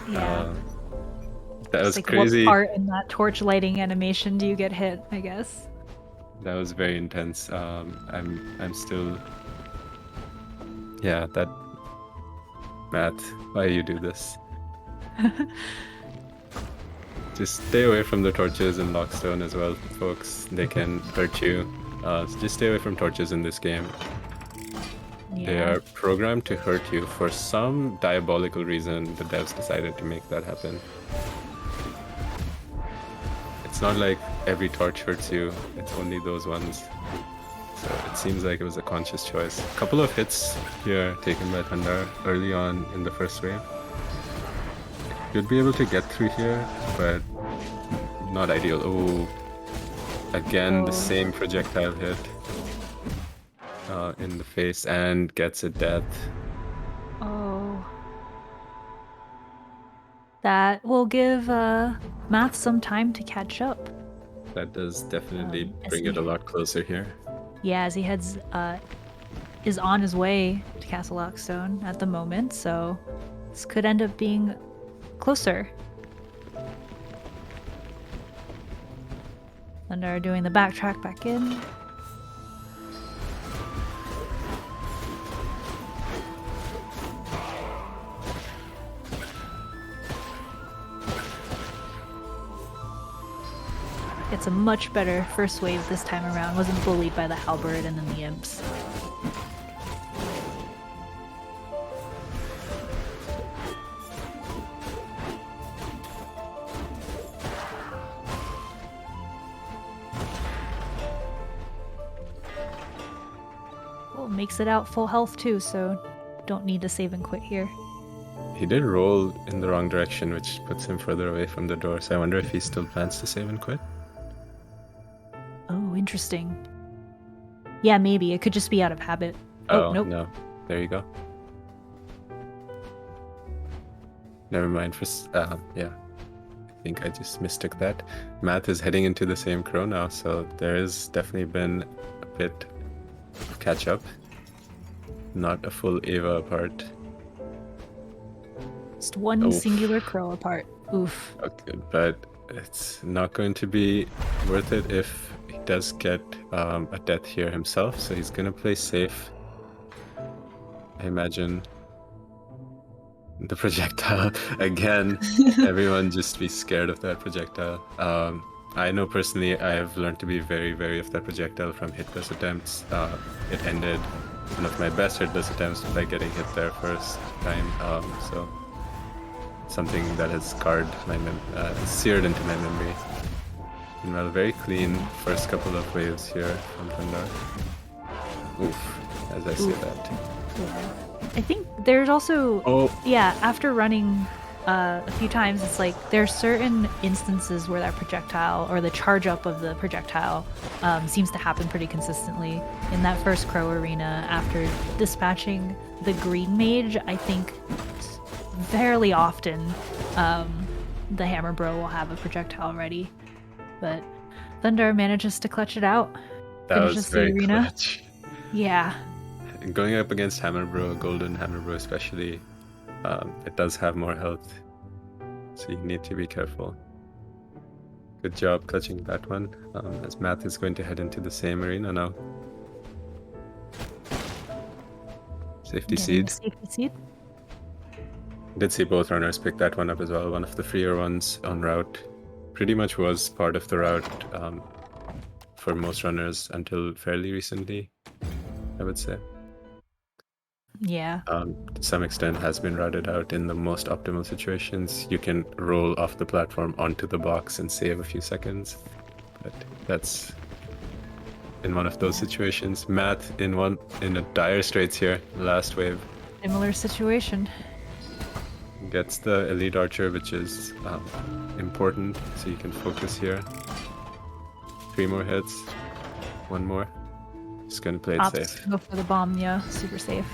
Yeah. That was It's like, crazy. what part in that torch lighting animation do you get hit, I guess? That was very intense. I'm still... Yeah, that... Matt, why you do this? Just stay away from the torches in Lockstone as well, folks. They can hurt you. So just stay away from torches in this game. They Yeah. are programmed to hurt you. For some diabolical reason, the devs decided to make that happen. It's not like every torch hurts you, it's only those ones. So it seems like it was a conscious choice. A couple of hits here taken by Thundar early on in the first wave. You'd be able to get through here, but not ideal. Oh, again, the same projectile hit in the face and gets a death. Oh. That will give Math some time to catch up. That does definitely As bring it he- a lot closer here. Yeah, as he heads is on his way to Castle Lockstone at the moment, so this could end up being closer. Thunder doing the backtrack back in. It's a much better first wave this time around. Wasn't bullied by the halberd and then the imps. Well, makes it out full health too, so don't need to save and quit here. He did roll in the wrong direction, which puts him further away from the door, so I wonder if he still plans to save and quit. Oh, interesting. Yeah, maybe. It could just be out of habit. Oh, nope. No. There you go. Never mind. Yeah. I think I just mistook that. Math is heading into the same crow now, so there has definitely been a bit of catch up. Not a full Ava apart. Just one Oof. singular crow apart. Oof. Okay, but it's not going to be worth it if he does get a death here himself, so he's going to play safe. I imagine the projectile again. Everyone just be scared of that projectile. I know personally I have learned to be very wary of that projectile from hitless attempts. It ended one of my best hitless attempts by getting hit there first time, so something that has scarred my seared into my memory. And well, very clean first couple of waves here from Thundar. Oof, as I say that. Yeah. I think there's also yeah, after running a few times, it's like there's certain instances where that projectile or the charge up of the projectile seems to happen pretty consistently. In that first crow arena, after dispatching the green mage, I think fairly often the hammer bro will have a projectile ready, but Thundar manages to clutch it out. That was finishes the very arena. clutch. Yeah. Going up against Hammer Bro, Golden Hammer Bro especially, it does have more health, so you need to be careful. Good job clutching that one, as Math is going to head into the same arena now. Safety Getting seed. Safety seed. Did see both runners pick that one up as well. One of the freer ones on route. Pretty much was part of the route for most runners until fairly recently, I would say. Yeah. To some extent has been routed out in the most optimal situations. You can roll off the platform onto the box and save a few seconds, but that's in one of those situations. Math in a dire straits here. Last wave Similar situation. gets the elite archer, which is important, so you can focus here. 3 more hits, 1 more. Just gonna play it Ops safe. go for the bomb. Yeah, super safe.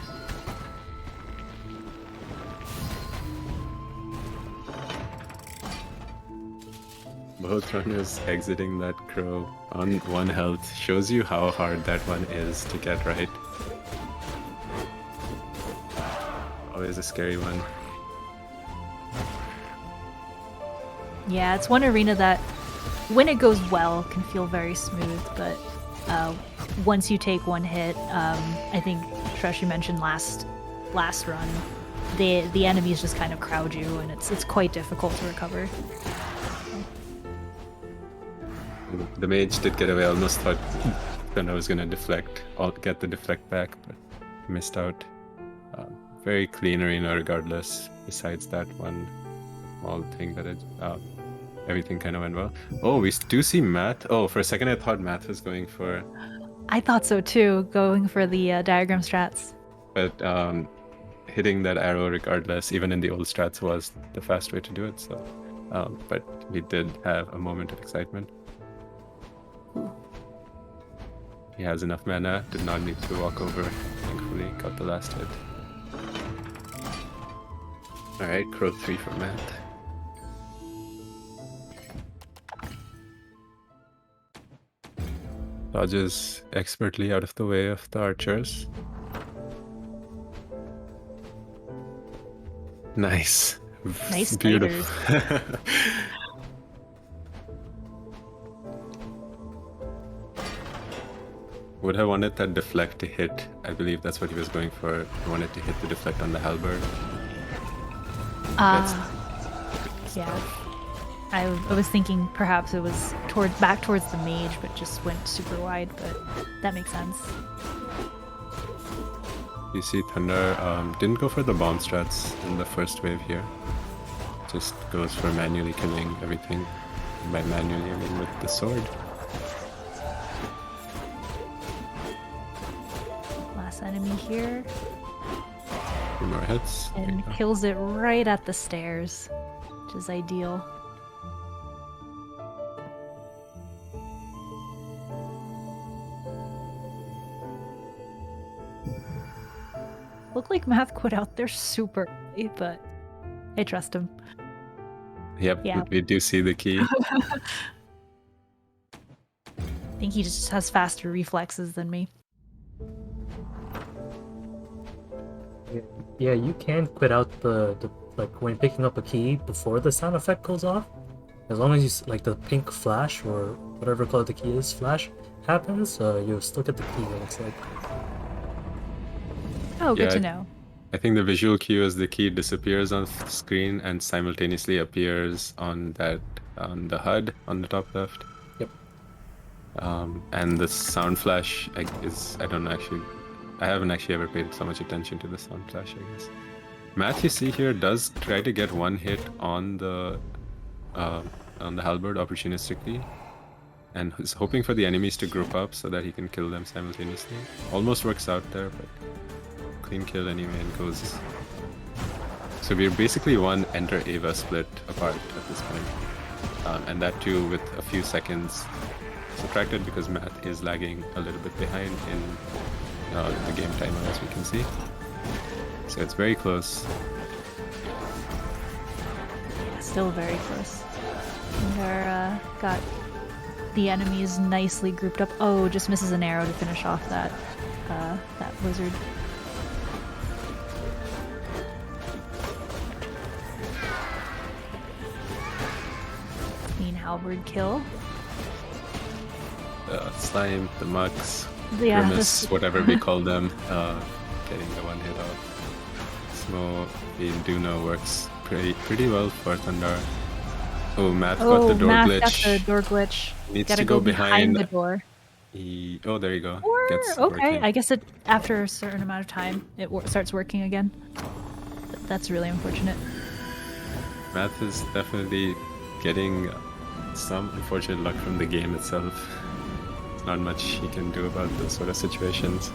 Both runners exiting that crow on 1 health shows you how hard that one is to get right. Always a scary one. Yeah, it's one arena that, when it goes well, can feel very smooth, but once you take 1 hit, I think Tresh, you mentioned last run, the enemies just kind of crowd you, and it's quite difficult to recover. The mage did get away. I almost thought I was gonna get the deflect back, but missed out. Very clean arena regardless, besides that one small thing that everything kind of went well. Oh, we do see Math. Oh, for a second I thought Math was going for... I thought so too, going for the diagram strats. But hitting that arrow regardless, even in the old strats, was the fast way to do it. So, but we did have a moment of excitement. He has enough mana, did not need to walk over, thankfully, got the last hit. Alright, Crow 3 for Matt. Dodges expertly out of the way of the archers. Nice. Nice Beautiful. Would have wanted that deflect to hit. I believe that's what he was going for. He wanted to hit the deflect on the halberd. Yeah. I was thinking perhaps it was back towards the mage, but just went super wide. But that makes sense. You see Thunder didn't go for the bomb strats in the first wave here. Just goes for manually killing everything. And by manually, I mean with the sword. Last enemy here. 2 more hits. There you And go. kills it right at the stairs, which is ideal. Look like Math quit out there super early, but I trust him. Yep, Yeah. we do see the key. I think he just has faster reflexes than me. Yeah, you can quit out the like when picking up a key before the sound effect goes off. As long as you like the pink flash or whatever color the key is flash happens, you'll still get the key. And it's like Oh, good Yeah, to know. I think the visual cue is the key disappears on the screen and simultaneously appears on the HUD on the top left. Yep. And the sound flash I don't know actually. I haven't actually ever paid so much attention to the sound flash, I guess. Math, you see here, does try to get one hit on the halberd opportunistically, and is hoping for the enemies to group up so that he can kill them simultaneously. Almost works out there, but clean kill anyway and goes. So we're basically one Enter Ava split apart at this point, and that too with a few seconds subtracted because Math is lagging a little bit behind in the game timer, as we can see. So it's very close. Still very close. They're got the enemies nicely grouped up. Oh, just misses an arrow to finish off that wizard. Clean halberd kill. The slime, the mugs, Yeah, grimace, this- whatever we call them, getting the one hit off. Smo, we do know works pretty well for Thundar. Oh, Matt got the door Math glitch. got the door glitch. Needs Gotta to go behind the behind. door. Oh, there you go. Or, Gets okay, working. I guess it after a certain amount of time it starts working again. That's really unfortunate. Math is definitely getting some unfortunate luck from the game itself. There's not much he can do about those sort of situations.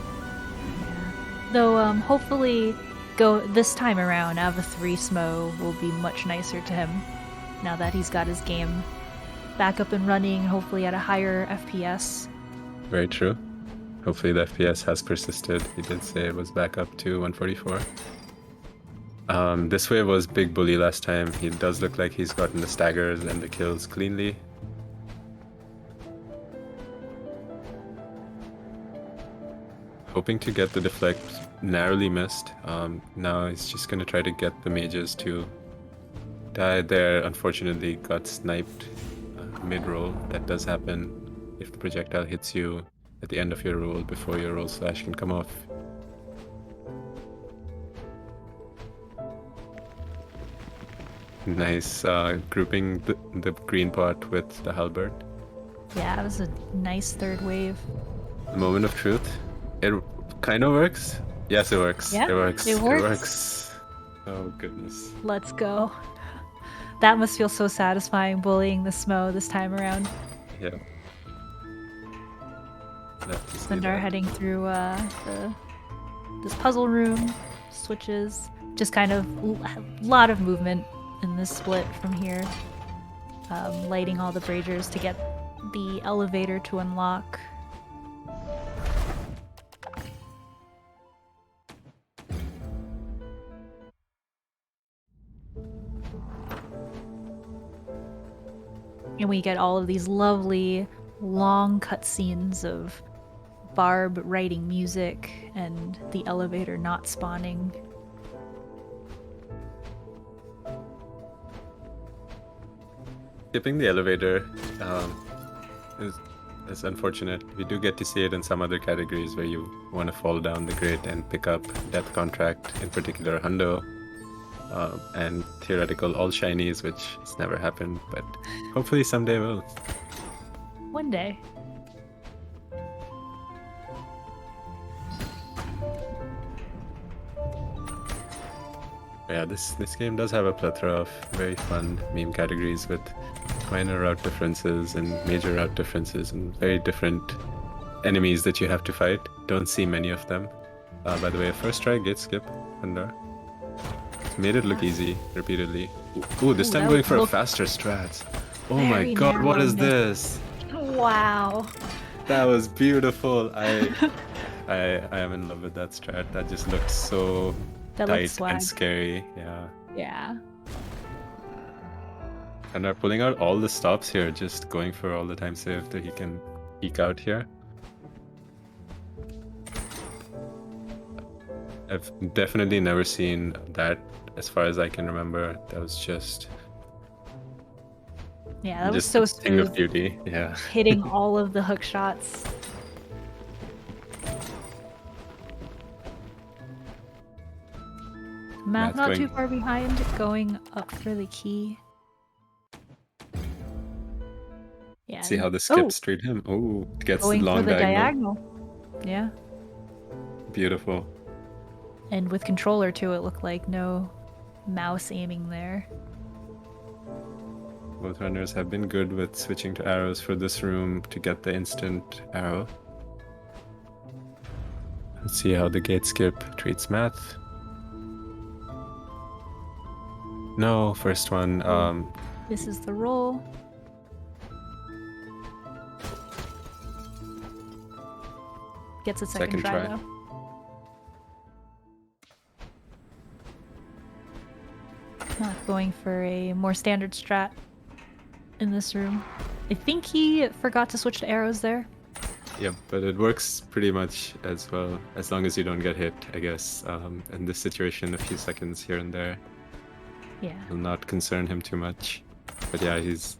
Though hopefully this time around Ava 3 Smo will be much nicer to him now that he's got his game back up and running, hopefully at a higher FPS. Very true. Hopefully the FPS has persisted. He did say it was back up to 144. This wave was Big Bully last time. He does look like he's gotten the staggers and the kills cleanly. Hoping to get the deflect, narrowly missed. Now he's just going to try to get the mages to die there. Unfortunately got sniped mid-roll. That does happen if the projectile hits you at the end of your roll before your roll slash can come off. Nice grouping the green pot with the halberd. Yeah, it was a nice third wave. The moment of truth. It kind of works. Yes, it works. Yeah, it works. it works. Oh goodness. Let's go. That must feel so satisfying bullying the Smo this time around. Yeah. Love to see Thundar that. heading through this puzzle room, switches, just kind of a lot of movement in this split from here. Lighting all the braziers to get the elevator to unlock. And we get all of these lovely long cutscenes of Barb writing music and the elevator not spawning. Skipping the elevator is unfortunate. We do get to see it in some other categories where you want to fall down the grid and pick up Death Contract, in particular Hundo. and theoretical all shinies, which has never happened, but hopefully someday will. One day. Yeah, this game does have a plethora of very fun meme categories with minor route differences and major route differences and very different enemies that you have to fight. Don't see many of them. By the way, first try gate skip, Thundar. Made it look easy repeatedly. Ooh, this time that going would for a look faster strat. Oh my very god, what narrow is miss. this? Wow. That was beautiful. I am in love with that strat. That just looked so That tight looks swag. and scary. Yeah. Yeah. And they're pulling out all the stops here, just going for all the time save that he can eke out here. I've definitely never seen that as far as I can remember. That was just Yeah, that was just so a thing of smooth. beauty. Yeah. Hitting all of the hook shots. Math Math not going- too far behind, going up for the key. Yeah. See how the Oh, skips treat him. Oh, it gets the going long for the diagonal. diagonal. Yeah. Beautiful. And with controller too, it looked like no mouse aiming there. Both runners have been good with switching to arrows for this room to get the instant arrow. Let's see how the gate skip treats Math. No, first one. This is the roll. Gets a second Second try try. though. Not going for a more standard strat in this room. I think he forgot to switch to arrows there. Yep, but it works pretty much as well as long as you don't get hit, I guess. In this situation, a few seconds here and there Yeah. will not concern him too much. But yeah, he's.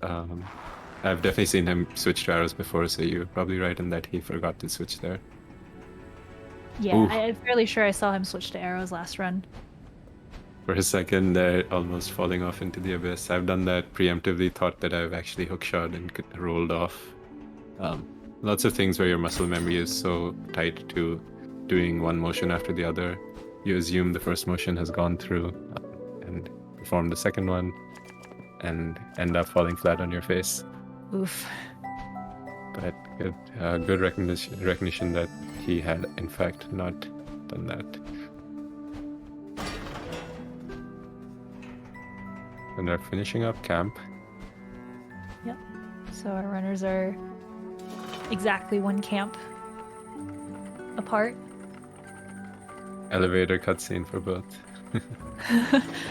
I've definitely seen him switch to arrows before, so you're probably right in that he forgot to switch there. Yeah, Ooh. I'm fairly sure I saw him switch to arrows last run. For a second there, almost falling off into the abyss. I've done that preemptively, thought that I've actually hookshot and rolled off. Lots of things where your muscle memory is so tight to doing one motion after the other. You assume the first motion has gone through and perform the second one and end up falling flat on your face. Oof. But good recognition that he had in fact not done that. And they're finishing up camp. Yep. So our runners are exactly one camp apart. Elevator cutscene for both.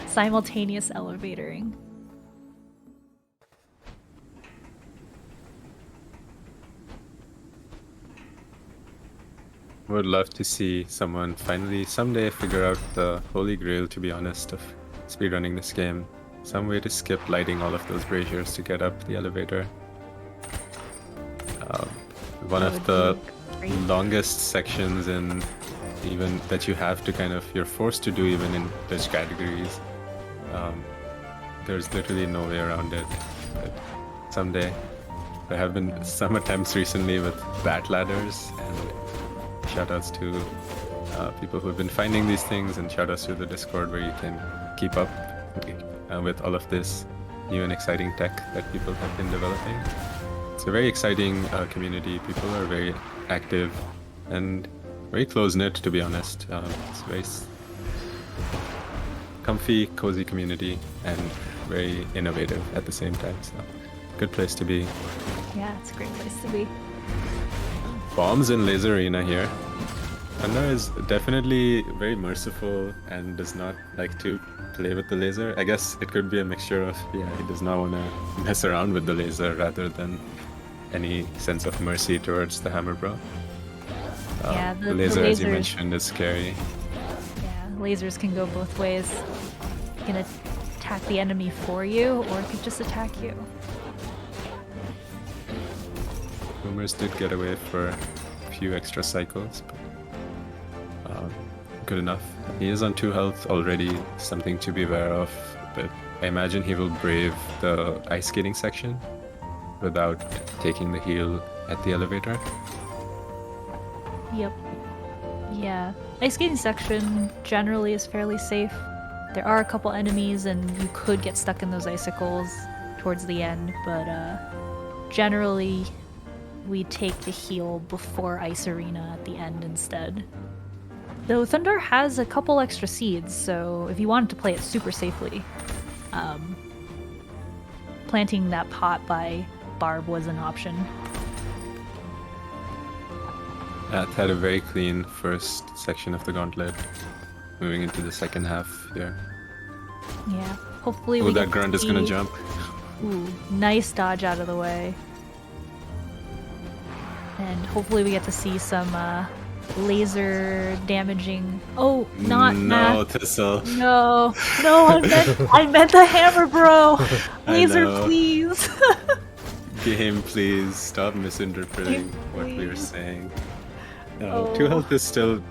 Simultaneous elevatoring. Would love to see someone finally someday figure out the holy grail, to be honest, of speedrunning this game. Some way to skip lighting all of those braziers to get up the elevator. One That of would the be great. longest sections in even that you have to kind of, you're forced to do even in those categories. There's literally no way around it. But someday, there have been some attempts recently with bat ladders, and shoutouts to people who have been finding these things, and shoutouts to the Discord where you can keep up with all of this new and exciting tech that people have been developing. It's a very exciting community. People are very active and very close-knit, to be honest. It's a very comfy, cozy community and very innovative at the same time. So, good place to be. Yeah, it's a great place to be. Bombs in Laser Arena here. Thundar is definitely very merciful and does not like to play with the laser. I guess it could be a mixture of, yeah, he does not want to mess around with the laser rather than any sense of mercy towards the Hammer Bro. Yeah, the the laser, as you lasers- mentioned, is scary. Yeah, lasers can go both ways. It can attack the enemy for you, or it could just attack you. Boomers did get away for a few extra cycles, but good enough. He is on 2 health already, something to be aware of, but I imagine he will brave the ice skating section without taking the heal at the elevator. Yep. Yeah. Ice skating section generally is fairly safe. There are a couple enemies and you could get stuck in those icicles towards the end, but generally we take the heal before Ice Arena at the end instead. Though Thundar has a couple extra seeds, so if you wanted to play it super safely, planting that pot by Barb was an option. Math had a very clean first section of the gauntlet. Moving into the second half here. Yeah, hopefully Oh, we that get grunt to is gonna see- jump. Ooh, nice dodge out of the way. And hopefully we get to see some laser damaging. Oh, not No, Math. Thistle. No, I meant the hammer, bro. I Laser, know. please. Game, please stop misinterpreting Game, what we are please. saying. Oh. 2 health is still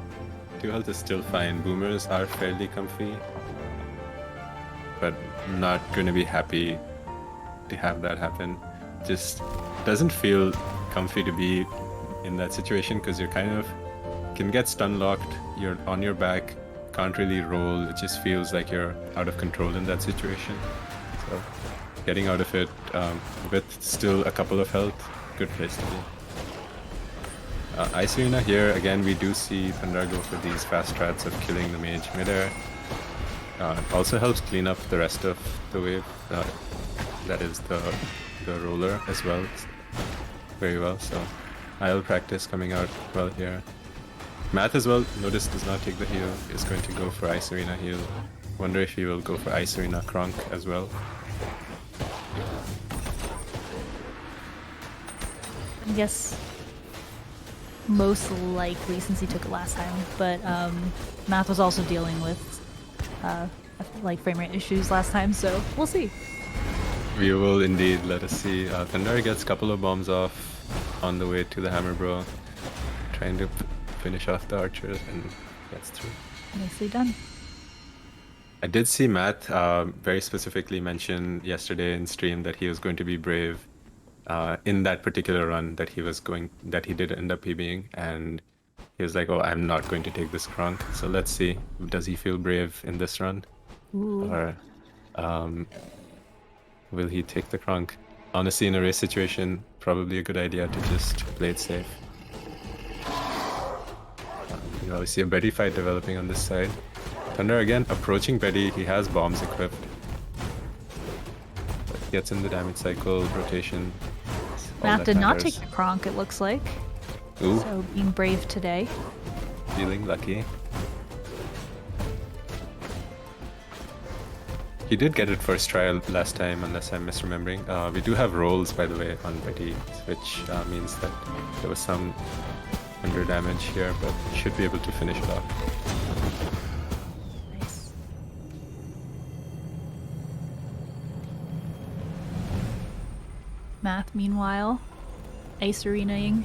fine. Boomers are fairly comfy, but not gonna be happy to have that happen. Just doesn't feel comfy to be in that situation because you're kind of can get stun locked. You're on your back, can't really roll. It just feels like you're out of control in that situation. So getting out of it with still a couple of health, good place to be. Ice Arena here, again, we do see Thundar go for these fast strats of killing the mage midair. It also helps clean up the rest of the wave. That is the roller as well. Very well, so IL practice coming out well here. Math as well, notice does not take the heal, is going to go for Ice Arena heal. Wonder if he will go for Ice Arena Kronk as well. I guess most likely since he took it last time, but Math was also dealing with like frame rate issues last time, so we'll see. We will indeed, let us see. Thundar gets a couple of bombs off on the way to the Hammer Bro, trying to finish off the archers and gets through. Nicely done. I did see Matt very specifically mention yesterday in stream that he was going to be brave in that particular run that he did end up PBing, and he was like, "Oh, I'm not going to take this Kronk." So let's see, does he feel brave in this run, Ooh. or will he take the Kronk? Honestly, in a race situation, probably a good idea to just play it safe. You know, we see a Betty fight developing on this side. Thundar again approaching Betty. He has bombs equipped. Gets in the damage cycle, rotation. all Math that did not matters. take the Kronk, it looks like. Ooh, So being brave today. feeling lucky. He did get it first try last time, unless I'm misremembering. We do have rolls, by the way, on Betty, which means that there was some under damage here, but should be able to finish it off. Nice. Math, meanwhile, Ice Arenaing.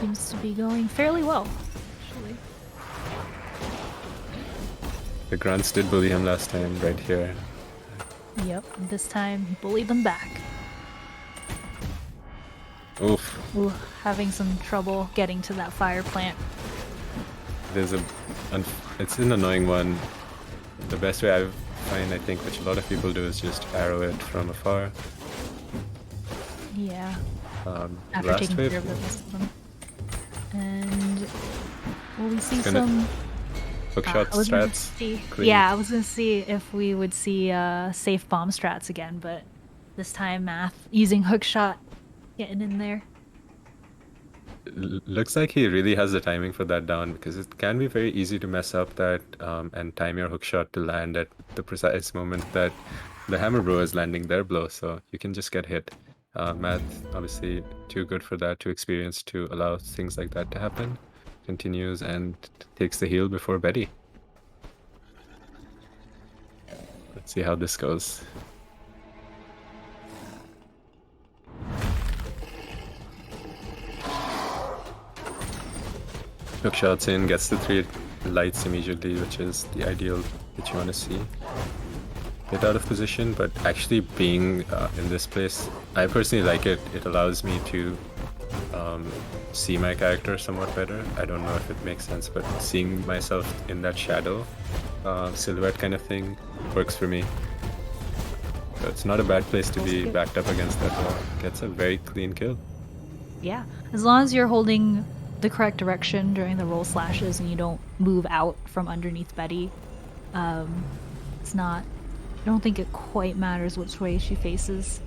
Seems to be going fairly well, actually. The grunts did bully him last time, right here. Yep, and this time he bullied them back. Oof. Ooh, having some trouble getting to that fire plant. There's it's an annoying one. The best way I find, I think, which a lot of people do, is just arrow it from afar. Yeah, after Last taking wave, care of the rest of them. And will we see Gonna- some hookshot I was gonna strats. see- clean. Yeah, I was gonna see if we would see safe bomb strats again, but this time Math using hookshot, getting in there. Looks like he really has the timing for that down, because it can be very easy to mess up that and time your hookshot to land at the precise moment that the Hammer Bro is landing their blow, so you can just get hit. Matt, obviously too good for that, too experienced to allow things like that to happen. Continues and takes the heal before Betty. Let's see how this goes. Hook shots in, gets the 3 lights immediately, which is the ideal that you want to see. Get out of position, but actually being in this place, I personally like it. It allows me to see my character somewhat better. I don't know if it makes sense, but seeing myself in that shadow silhouette kind of thing works for me. So it's not a bad place to be backed up against that wall. Gets a very clean kill. Yeah, as long as you're holding the correct direction during the roll slashes and you don't move out from underneath Betty, it's not. I don't think it quite matters which way she faces.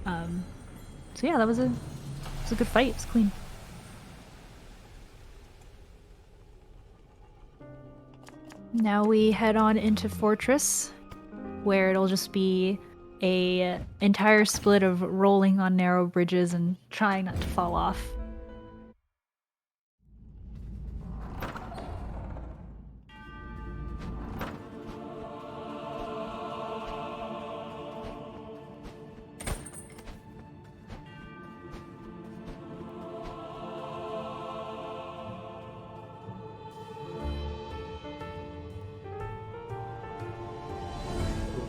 So yeah, that was a good fight. It was clean. Now we head on into Fortress, where it'll just be a entire split of rolling on narrow bridges and trying not to fall off.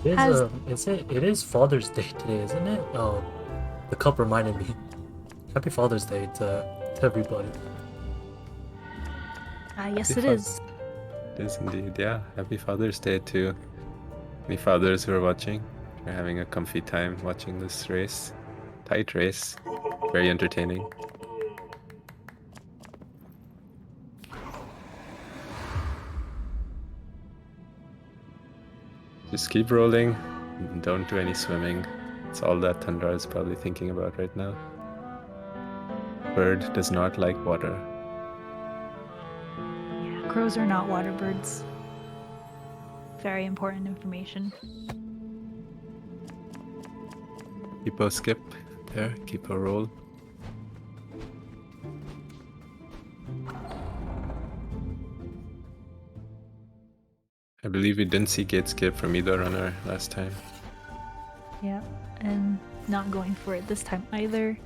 It is Father's Day today, isn't it? Oh, the cup reminded me. Happy Father's Day to everybody. Yes, it is. It is indeed, yeah. Happy Father's Day to any fathers who are watching. You're having a comfy time watching this race. Tight race. Very entertaining. Just keep rolling. Don't do any swimming. It's all that Thundar is probably thinking about right now. Bird does not like water. Yeah, crows are not water birds. Very important information. Keep a skip there. Keep a roll. I believe we didn't see gate skip from either runner last time. Yeah, and not going for it this time either.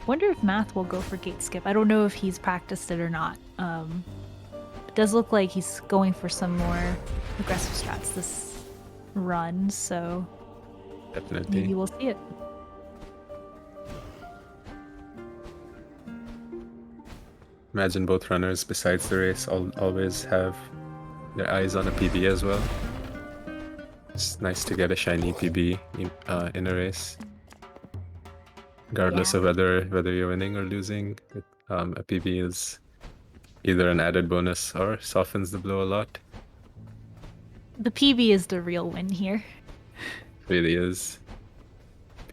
Wonder if Math will go for gate skip. I don't know if he's practiced it or not. It does look like he's going for some more aggressive strats this run, so Definitely. maybe we'll see it. Imagine both runners, besides the race, always have their eyes on a PB as well. It's nice to get a shiny PB in a race. Regardless of whether you're winning or losing, a PB is either an added bonus or softens the blow a lot. The PB is the real win here. Really is.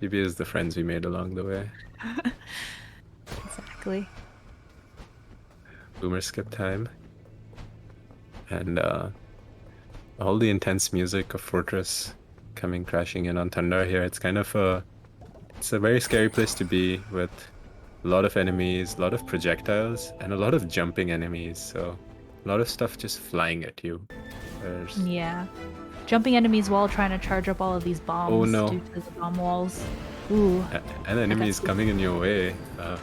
PB is the friends we made along the way. Exactly. Boomer skip time. And all the intense music of Fortress coming crashing in on Thundar here. It's kind of it's a very scary place to be, with a lot of enemies, a lot of projectiles, and a lot of jumping enemies. So a lot of stuff just flying at you. Yeah. Jumping enemies while trying to charge up all of these bombs due to the bomb walls. Ooh. And enemies coming in your way on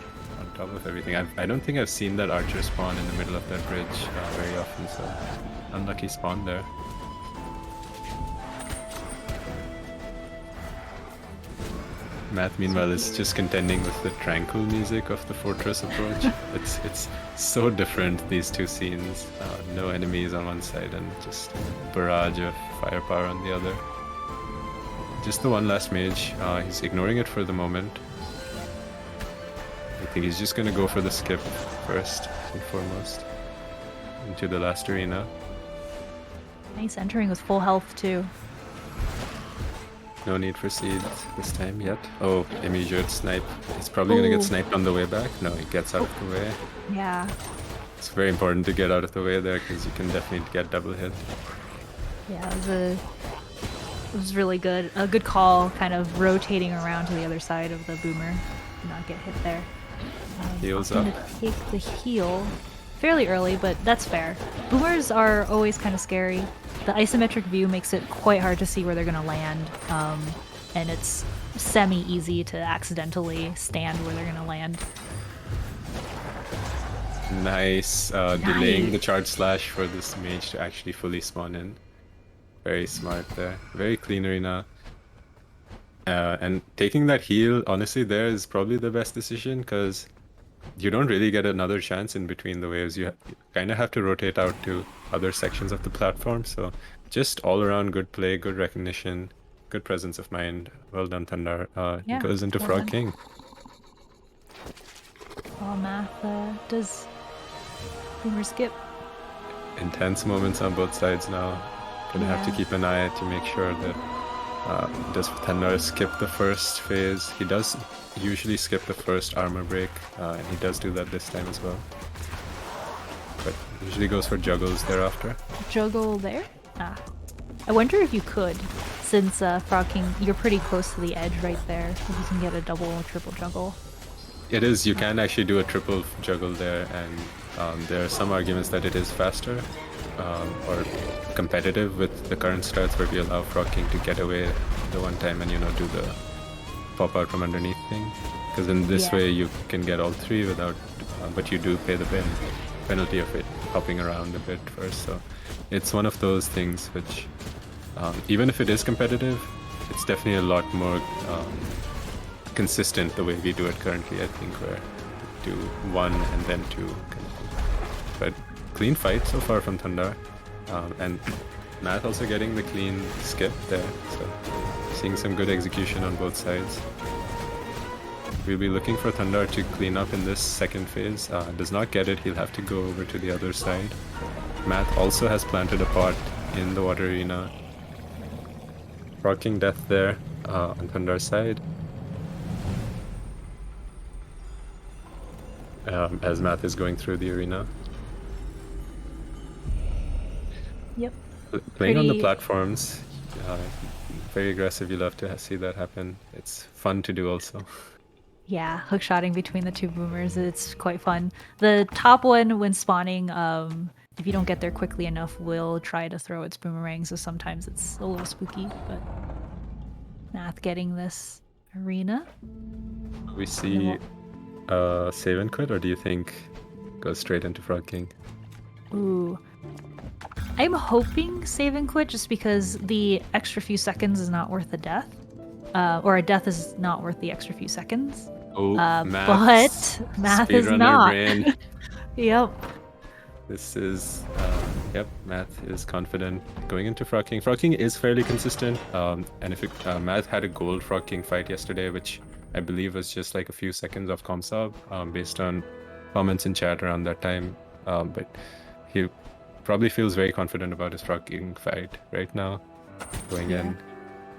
top of everything. I don't think I've seen that archer spawn in the middle of that bridge very often, so unlucky spawn there. Math, meanwhile, is just contending with the tranquil music of the Fortress approach. It's so different, these two scenes. No enemies on one side and just a barrage of firepower on the other. Just the one last mage. He's ignoring it for the moment. I think he's just gonna go for the skip first and foremost into the last arena. Nice entering with full health too. No need for seeds this time yet. Oh, immediate snipe. He's probably gonna get sniped on the way back. No, he gets out of the way. Yeah. It's very important to get out of the way there, because you can definitely get double hit. Yeah, it was really good. A good call, kind of rotating around to the other side of the boomer. Did not get hit there. Heals I'm up. gonna take the heal fairly early, but that's fair. Boomers are always kind of scary. The isometric view makes it quite hard to see where they're gonna land, and it's semi-easy to accidentally stand where they're gonna land. Nice. Delaying the charge slash for this mage to actually fully spawn in. Very smart there. Very clean arena. And taking that heal, honestly, there is probably the best decision because you don't really get another chance in between the waves. You kind of have to rotate out to other sections of the platform. So just all around good play, good recognition, good presence of mind. Well done, Thundar. Yeah, Goes into well Frog done. King. Oh, Math does boomer skip. Intense moments on both sides now. Gonna have to Yeah. keep an eye to make sure that does Thundar skip the first phase. He does usually skip the first armor break, and he does do that this time as well. But usually goes for juggles thereafter. Juggle there? Ah. I wonder if you could, since Frog King, you're pretty close to the edge right there. If you can get a double or triple juggle. It is, you can actually do a triple juggle there, and there are some arguments that it is faster or competitive with the current stats where we allow Frog King to get away the one time and, you know, do the pop out from underneath thing. Because in this Yeah. way you can get all three without, but you do pay the penalty of it hopping around a bit first. So it's one of those things which, even if it is competitive, it's definitely a lot more consistent the way we do it currently. I think where we do one and then two. But clean fight so far from Thundar, and Math also getting the clean skip there. So seeing some good execution on both sides. We'll be looking for Thundar to clean up in this second phase. Does not get it, he'll have to go over to the other side. Math also has planted a pot in the water arena. Frog King death there on Thundar's side. As Math is going through the arena. Yep. Playing on the Pretty- platforms, very aggressive. You love to see that happen. It's fun to do also. Yeah, hookshotting between the two boomers, it's quite fun. The top one, when spawning, if you don't get there quickly enough, will try to throw its boomerang, so sometimes it's a little spooky, but Math getting this arena. We see save and quit, or do you think goes straight into Frog King? Ooh. I'm hoping save and quit just because the extra few seconds is not worth a death. Or a death is not worth the extra few seconds. Oh, But Math's Math is speedrunner not. brain. Yep. This is, yep, Math is confident going into Frog King. Frog King is fairly consistent, and if Math had a gold Frog King fight yesterday, which I believe was just like a few seconds of comsub, based on comments in chat around that time, but he probably feels very confident about his Frog King fight right now. Going in,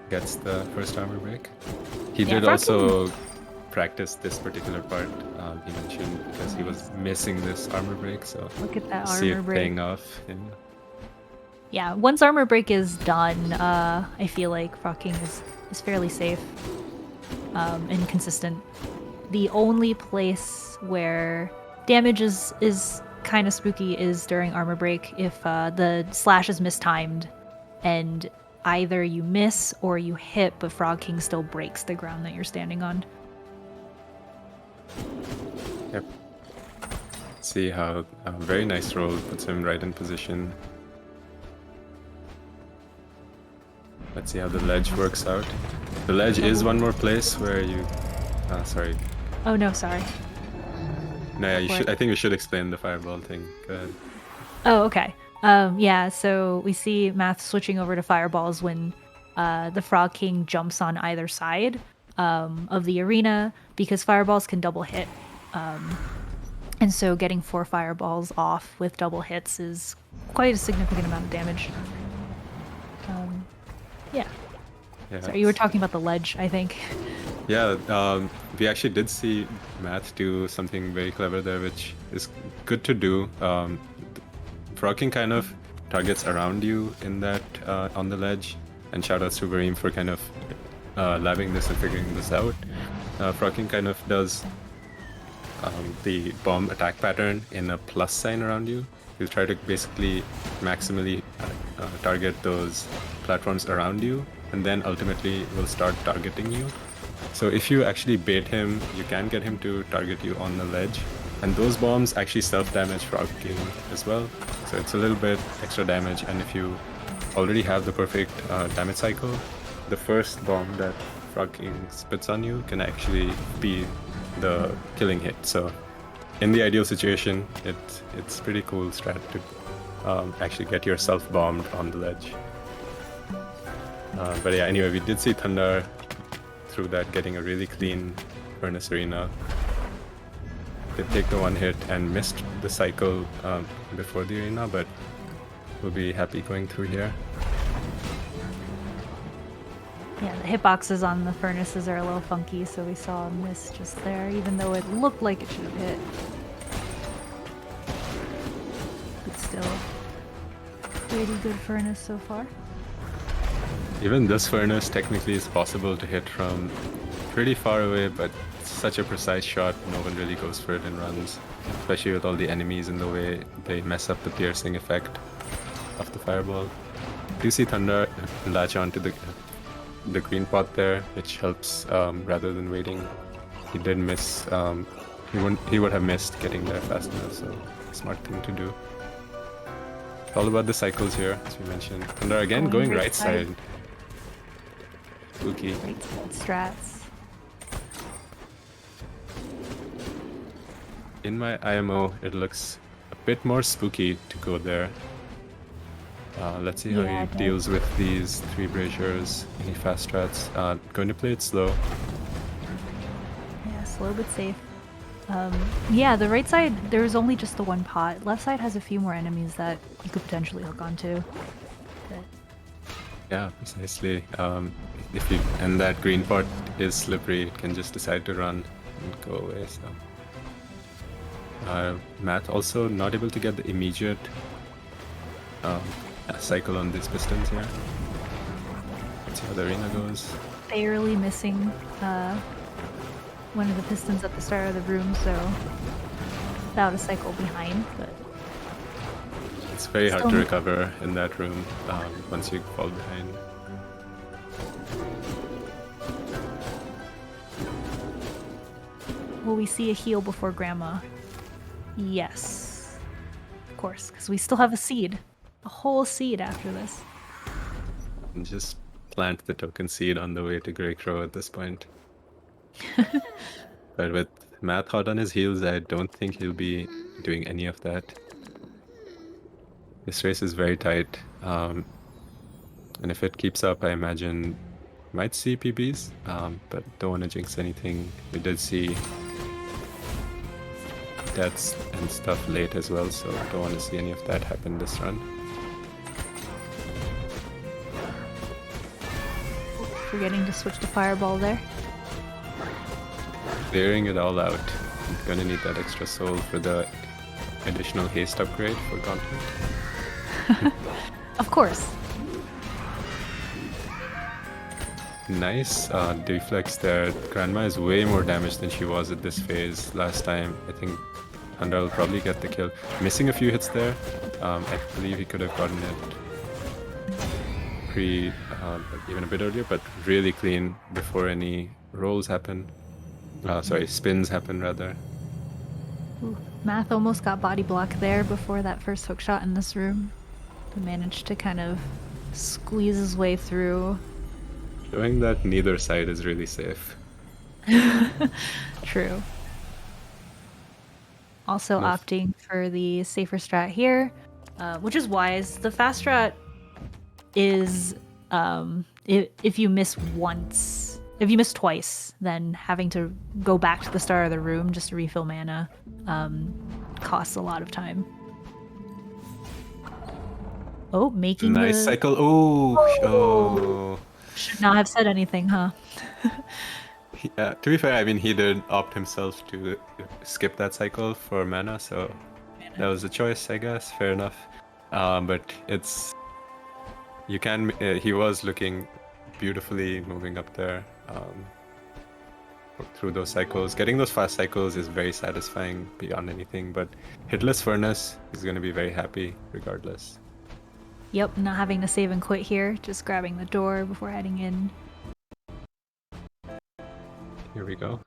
gets the first armor break. He Yeah, did Frog also practice this particular part, he mentioned, because he was missing this armor break, so Look at that see armor it break. paying off. Yeah, once armor break is done, I feel like Frog King is fairly safe and consistent. The only place where damage is kind of spooky is during armor break if the slash is mistimed and either you miss or you hit, but Frog King still breaks the ground that you're standing on. Yep. See how very nice roll puts him right in position. Let's see how the ledge works out. The ledge is one more place where you. Sorry. Oh no, sorry. No, yeah, you What? should. I think we should explain the fireball thing. Go ahead. Oh, okay. Yeah, so we see Math switching over to fireballs when the Frog King jumps on either side of the arena because fireballs can double hit. And so getting 4 fireballs off with double hits is quite a significant amount of damage. Yeah. Yeah. Sorry, you were talking about the ledge, I think. Yeah, we actually did see Math do something very clever there, which is good to do. Frog King kind of targets around you in that on the ledge, and shoutouts to Vareem for kind of labbing this and figuring this out. Frog King kind of does the bomb attack pattern in a plus sign around you. He'll try to basically maximally target those platforms around you, and then ultimately will start targeting you. So if you actually bait him, you can get him to target you on the ledge. And those bombs actually self-damage Frog King as well. So it's a little bit extra damage, and if you already have the perfect damage cycle, the first bomb that Frog King spits on you can actually be the killing hit. So in the ideal situation, it's pretty cool strat to actually get yourself bombed on the ledge. But yeah, anyway, we did see Thundar through that getting a really clean Furnace Arena. Did take the one hit and missed the cycle before the arena, but we'll be happy going through here. Yeah, the hitboxes on the furnaces are a little funky, so we saw a miss just there, even though it looked like it should have hit. But still, pretty good furnace so far. Even this furnace technically is possible to hit from pretty far away, but it's such a precise shot, no one really goes for it and runs. Especially with all the enemies in the way, they mess up the piercing effect of the fireball. You see Thundar latch onto the green pot there, which helps rather than waiting. He did miss, he would have missed getting there fast enough, so smart thing to do. It's all about the cycles here, as we mentioned. Thundar again going right side. Spooky. Right side strats. In my IMO, it looks a bit more spooky to go there. Let's see how Yeah, he deals with these 3 braziers. Any fast strats? Going to play it slow. Yeah, slow but safe. Yeah, the right side, there's only just the one pot. Left side has a few more enemies that you could potentially hook onto. But Yeah, precisely. And that green pot is slippery, it can just decide to run and go away. So, Matt also not able to get the immediate cycle on these pistons here. Let's see how the arena goes. barely missing one of the pistons at the start of the room, so without a cycle behind, but It's very hard Still- to recover in that room once you fall behind. will we see a heal before Grandma? Yes. Of course, because we still have a seed. A whole seed after this. And just plant the token seed on the way to Grey Crow at this point. But with Matt hot on his heels, I don't think he'll be doing any of that. This race is very tight. And if it keeps up, I imagine might see PBs, but don't want to jinx anything. We did see deaths and stuff late as well, so don't want to see any of that happen this run. Forgetting to switch to Fireball there. Clearing it all out. I'm gonna need that extra soul for the additional haste upgrade for Gauntlet. Of course. Nice deflex there. Grandma is way more damaged than she was at this phase last time. I think Thundar will probably get the kill. Missing a few hits there. I believe he could have gotten it even a bit earlier, but really clean before any rolls happen. Sorry, spins happen rather. Ooh, Math almost got body block there before that first hook shot in this room. He managed to kind of squeeze his way through. Showing that neither side is really safe. True. Also Yes. opting for the safer strat here, which is wise. The fast strat is if you miss once, if you miss twice, then having to go back to the start of the room just to refill mana costs a lot of time. Oh, making Nice the... cycle. Oh. Should not have said anything, huh? Yeah, to be fair, I mean, he did opt himself to skip that cycle for mana, so that was a choice, I guess. Fair enough. But it's... You can... he was looking beautifully moving up there through those cycles. Getting those fast cycles is very satisfying beyond anything, but Hitless Furnace is going to be very happy regardless. Yep, not having to save and quit here, just grabbing the door before heading in. Here we go.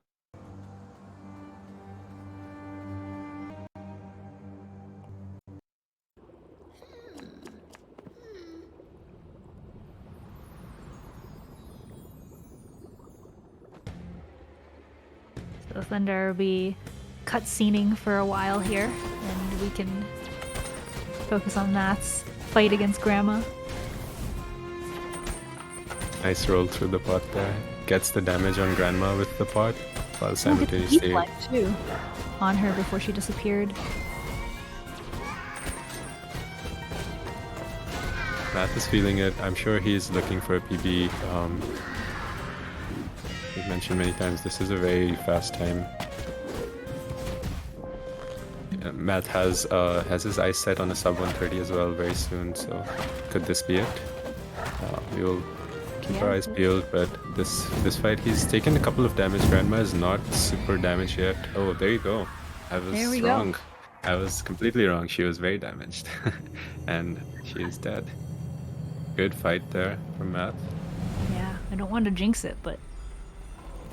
So Thunder will be cutscening for a while here, and we can focus on Math's fight against Grandma. Nice roll through the pot there. Gets the damage on Grandma with the pot, while Look at the simultaneously... deflect too on her before she disappeared. Math is feeling it. I'm sure he's looking for a PB. We've mentioned many times, this is a very fast time. Matt has his eyes set on a sub 130 as well very soon, so could this be it? We will keep our eyes peeled, but this fight, he's taken a couple of damage. Grandma is not super damaged yet. Oh, there you go. I was wrong. I was completely wrong. She was very damaged. And she is dead. Good fight there from Matt. Yeah, I don't want to jinx it, but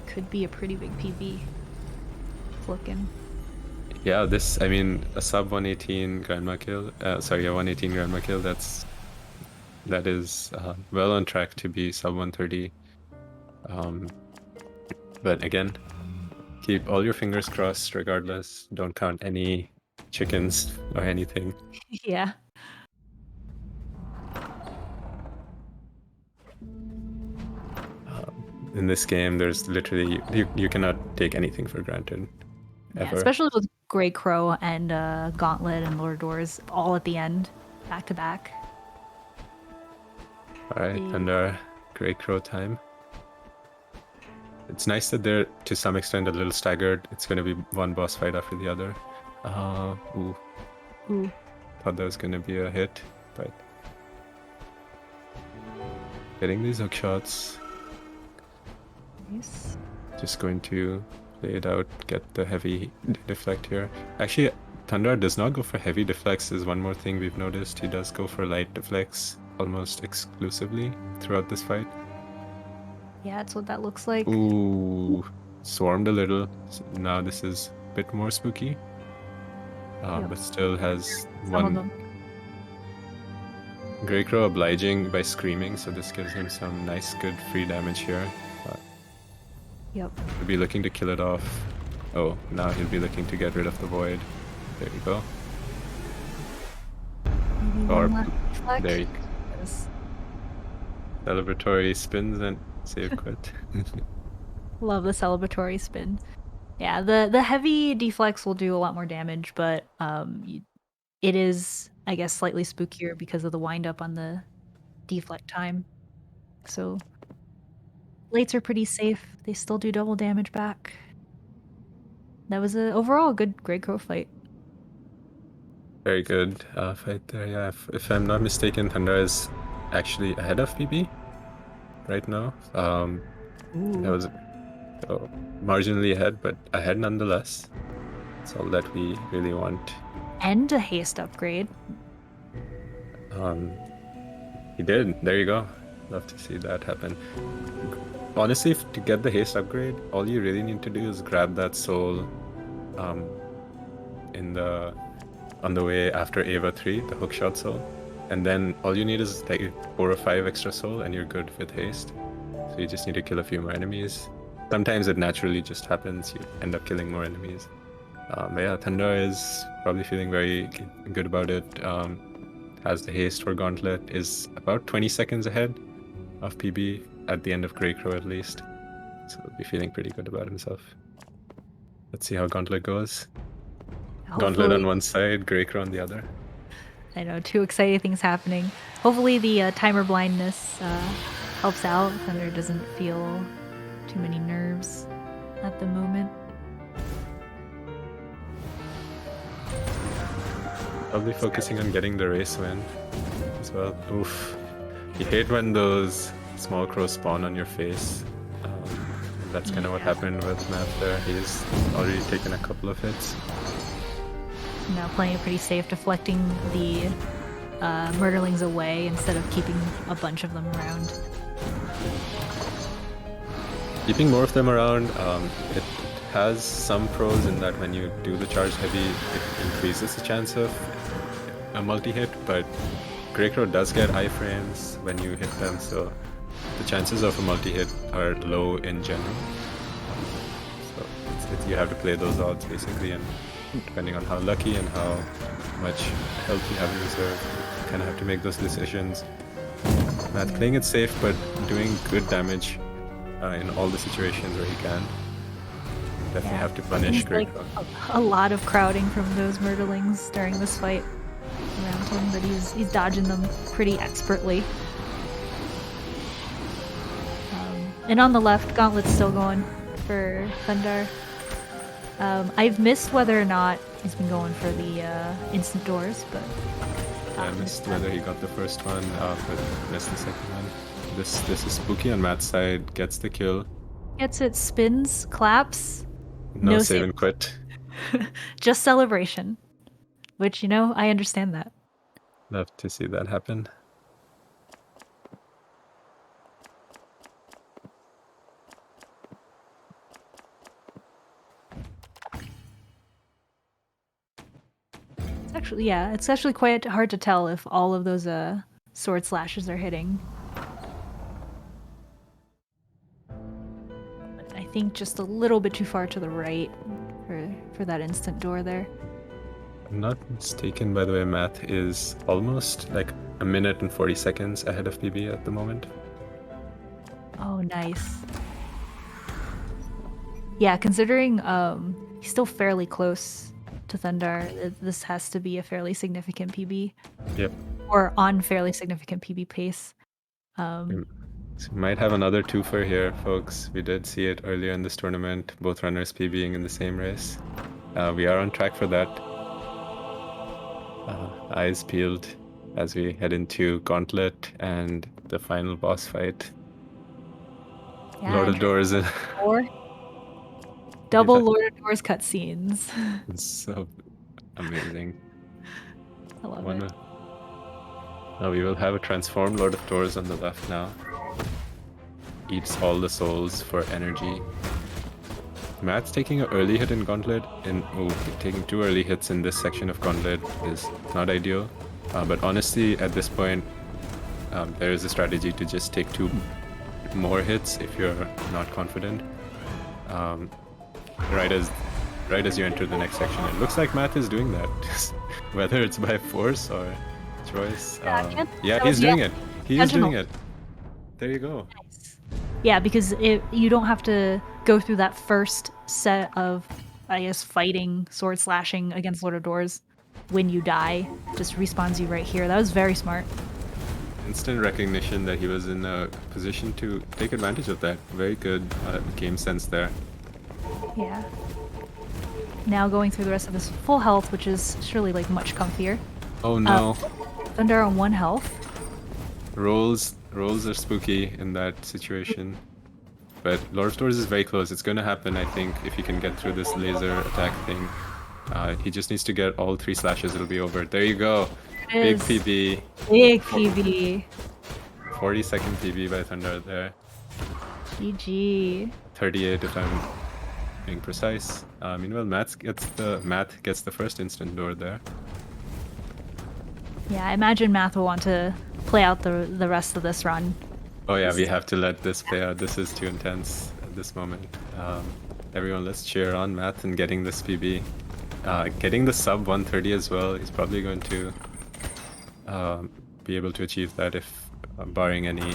could be a pretty big PB. It's looking. Yeah, this, I mean, a sub 118 Grandma kill, sorry, a 118 Grandma kill, that is well on track to be sub 130. But again, keep all your fingers crossed regardless. Don't count any chickens or anything. Yeah. In this game, there's literally, you cannot take anything for granted. Yeah, Ever. especially with Grey Crow and Gauntlet and Lord Doors all at the end, back to back. Alright, Thundar, Grey Crow time. It's nice that they're, to some extent, a little staggered. It's going to be one boss fight after the other. Ooh. Thought that was going to be a hit, but... Getting these hook shots. Nice. Just going to play it out, get the heavy deflect here. Actually, Thundar does not go for heavy deflects is one more thing we've noticed. He does go for light deflects almost exclusively throughout this fight. Yeah, that's what that looks like. Ooh, swarmed a little. So now this is a bit more spooky. Yep. But still has Some of one. them. Grey Crow obliging by screaming, so this gives him some nice, good free damage here. Yep. He'll be looking to kill it off. Oh, now he'll be looking to get rid of the void. There you go. Maybe Or one last deflect. there you Yes. Celebratory spins and save quit. Love the celebratory spin. Yeah, the heavy deflects will do a lot more damage, but it is, I guess, slightly spookier because of the wind up on the deflect time. So lights are pretty safe. They still do double damage back. That was a overall good Grey Crow fight. Very good fight there. Yeah, if I'm not mistaken, Thundar is actually ahead of PB right now. That was marginally ahead, but ahead nonetheless. That's all that we really want. And a haste upgrade. He did. There you go. Love to see that happen. Honestly, to get the haste upgrade, all you really need to do is grab that soul on the way after Ava 3, the hookshot soul. And then all you need is like 4 or 5 extra soul and you're good with haste. So you just need to kill a few more enemies. Sometimes it naturally just happens, you end up killing more enemies. But yeah, Thundar is probably feeling very good about it. Has the haste for Gauntlet, is about 20 seconds ahead of PB at the end of Grey Crow at least. So he'll be feeling pretty good about himself. Let's see how Gauntlet goes. Gauntlet on one side, Grey Crow on the other. I know, 2 exciting things happening. Hopefully the timer blindness helps out. Thunder doesn't feel too many nerves at the moment. Probably focusing on getting the race win as well. Oof. You hate when those small crows spawn on your face. That's kind of what happened with Matt there. He's already taken a couple of hits. Now playing it pretty safe, deflecting the murderlings away instead of keeping a bunch of them around. Keeping more of them around, it has some pros in that when you do the charge heavy, it increases the chance of a multi-hit, but Grey Crow does get iframes when you hit them, so the chances of a multi-hit are low in general. So You have to play those odds basically, and depending on how lucky and how much health you have in reserve, you kind of have to make those decisions. Matt playing it safe, but doing good damage in all the situations where he can. Definitely have to punish Seems Greg. like a lot of crowding from those murderlings during this fight around him, but he's dodging them pretty expertly. And on the left, Gauntlet's still going for Thundar. I've missed whether or not he's been going for the instant doors, but I missed whether he got the first one, but missed the second one. This is spooky on Matt's side. Gets the kill. gets it, spins, claps. No No save save. and quit. Just celebration. Which, you know, I understand that. Love to see that happen. It's actually quite hard to tell if all of those sword slashes are hitting. But I think just a little bit too far to the right for that instant door there. I'm not mistaken, by the way, Matt is almost like a minute and 40 seconds ahead of PB at the moment. Oh, nice. Yeah, considering he's still fairly close to Thundar, this has to be a fairly significant PB. Yep. Or on fairly significant PB pace. So we might have another twofer here, folks. We did see it earlier in this tournament, both runners PBing in the same race. We are on track for that. Eyes peeled as we head into Gauntlet and the final boss fight. Yeah, Lord of Doors. Or double Lord of Doors cutscenes. It's so amazing. I love it. Now we will have a transformed Lord of Doors on the left now. Eats all the souls for energy. Matt's taking an early hit in Gauntlet, and taking 2 early hits in this section of Gauntlet is not ideal. But honestly, at this point, there is a strategy to just take 2 more hits if you're not confident. Right as you enter the next section. It looks like Matt is doing that, whether it's by force or choice. Yeah, he's doing it. He is doing it. There you go. Nice. Yeah, because you don't have to go through that first set of, I guess, fighting, sword slashing against Lord of Doors. When you die, just respawns you right here. That was very smart. Instant recognition that he was in a position to take advantage of that. Very good game sense there. Yeah. Now going through the rest of this full health, which is surely like much comfier. Oh no. Thundar on 1 health. Rolls are spooky in that situation. But Lord of Doors is very close. It's going to happen, I think, if he can get through this laser attack thing. He just needs to get all 3 slashes, it'll be over. There you go. Big PB. Big PB. 40-second PB by Thundar there. GG. 38 if I'm being precise. Meanwhile, Matt gets the first instant door there. Yeah, I imagine Math will want to play out the rest of this run. Oh yeah, we have to let this play out. This is too intense at this moment. Everyone, let's cheer on Matt and getting this PB. Getting the sub 130 as well. He's probably going to be able to achieve that if barring any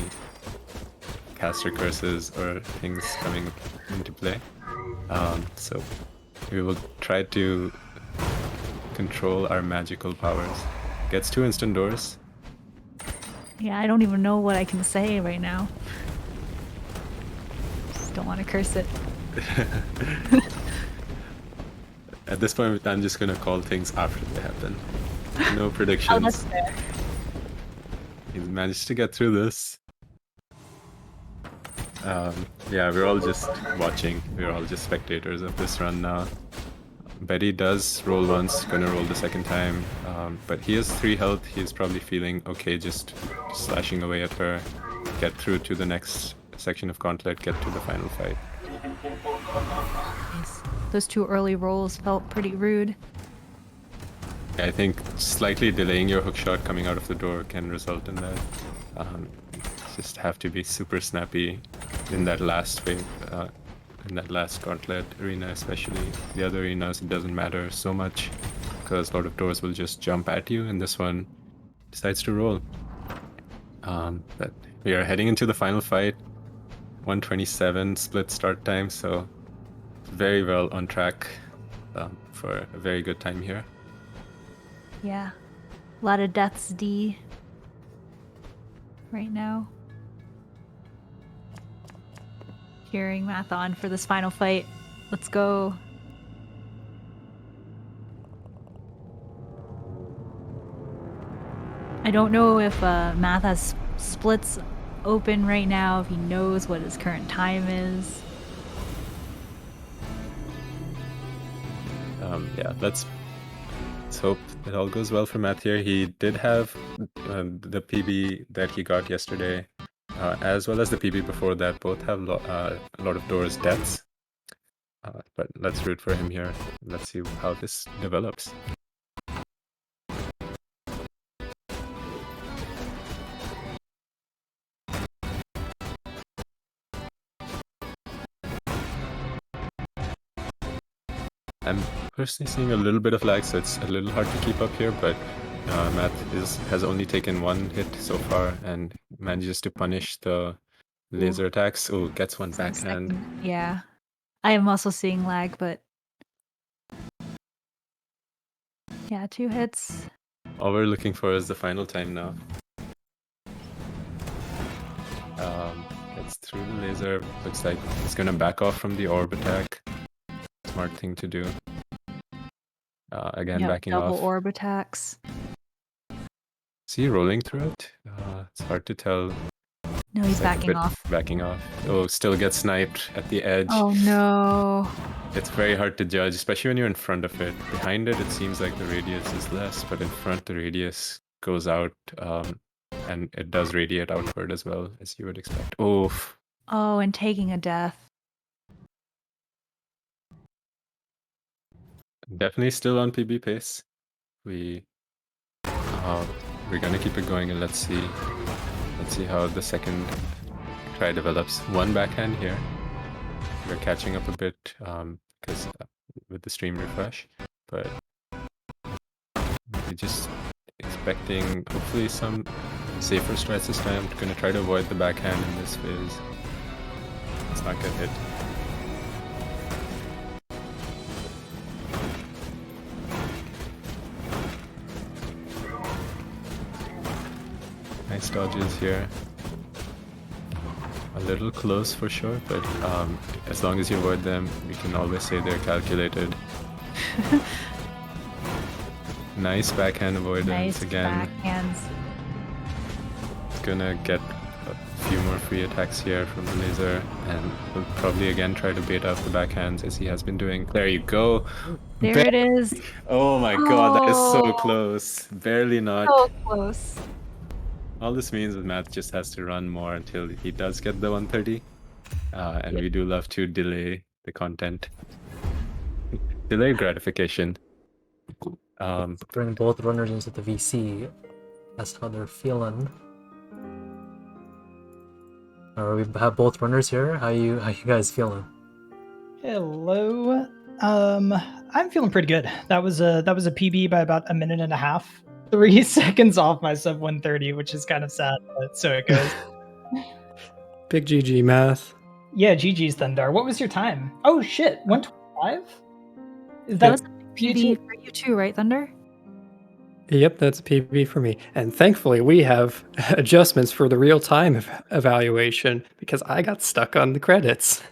caster curses or things coming into play. So we will try to control our magical powers. Gets 2 instant doors. Yeah, I don't even know what I can say right now. Just don't want to curse it. At this point, I'm just gonna call things after they happen. No predictions. Oh, that's fair. He's managed to get through this. Yeah, we're all just watching. We're all just spectators of this run now. Betty does roll once, gonna roll the second time. But he has 3 health. He's probably feeling okay just slashing away at her. Get through to the next section of Gauntlet, get to the final fight. Nice. Those 2 early rolls felt pretty rude. I think slightly delaying your hookshot coming out of the door can result in that. Just have to be super snappy in that last wave. in that last gauntlet arena, especially. The other arenas, it doesn't matter so much because a lot of doors will just jump at you, and this one decides to roll. But we are heading into the final fight. 127 split start time, so very well on track for a very good time here. Yeah. A lot of deaths D right now. Cheering Math on for this final fight. Let's go. I don't know if Math has splits open right now, if he knows what his current time is. Yeah, let's hope it all goes well for Matt here. He did have the PB that he got yesterday, as well as the PB before that. Both have a lot of doors deaths. But let's root for him here. Let's see how this develops. I'm personally seeing a little bit of lag, so it's a little hard to keep up here, but Matt has only taken one hit so far and manages to punish the laser attacks. Oh, gets one backhand. Yeah. I am also seeing lag, but yeah, 2 hits. All we're looking for is the final time now. Gets through the laser. Looks like he's gonna back off from the orb attack. Smart thing to do. Again, backing double off. orb attacks. Is he rolling through it? It's hard to tell. No, he's It's like a backing bit off. Backing off. Oh, still gets sniped at the edge. Oh no. It's very hard to judge, especially when you're in front of it. Behind it, it seems like the radius is less, but in front, the radius goes out, and it does radiate outward as well, as you would expect. Oof. Oh, and taking a death. Definitely still on PB pace. We're gonna keep it going, and let's see how the second try develops. One backhand here. We're catching up a bit because with the stream refresh, but we're just expecting hopefully some safer strats this time. I'm gonna try to avoid the backhand in this phase. Let's not get hit. Nice dodges here. A little close for sure, but as long as you avoid them, we can always say they're calculated. Nice backhand avoidance Nice again. backhands. It's gonna get a few more free attacks here from the laser, and we'll probably again try to bait out the backhands as he has been doing. There you go. There it is. Oh my god, that is so Oh. close. Barely not. So close. All this means is Matt just has to run more until he does get the 130. And we do love to delay the content. Delay gratification. Bring both runners into the VC. That's how they're feeling. We have both runners here. How you guys feeling? Hello. I'm feeling pretty good. That was a PB by about a minute and a half. 3 seconds off my sub 130, which is kind of sad, but so it goes. Big GG Math. Yeah, GG's Thundar. What was your time? Oh shit, 125? Is That was that a PB for you too, right, Thunder? Yep, that's a PB for me. And thankfully, we have adjustments for the real-time evaluation because I got stuck on the credits.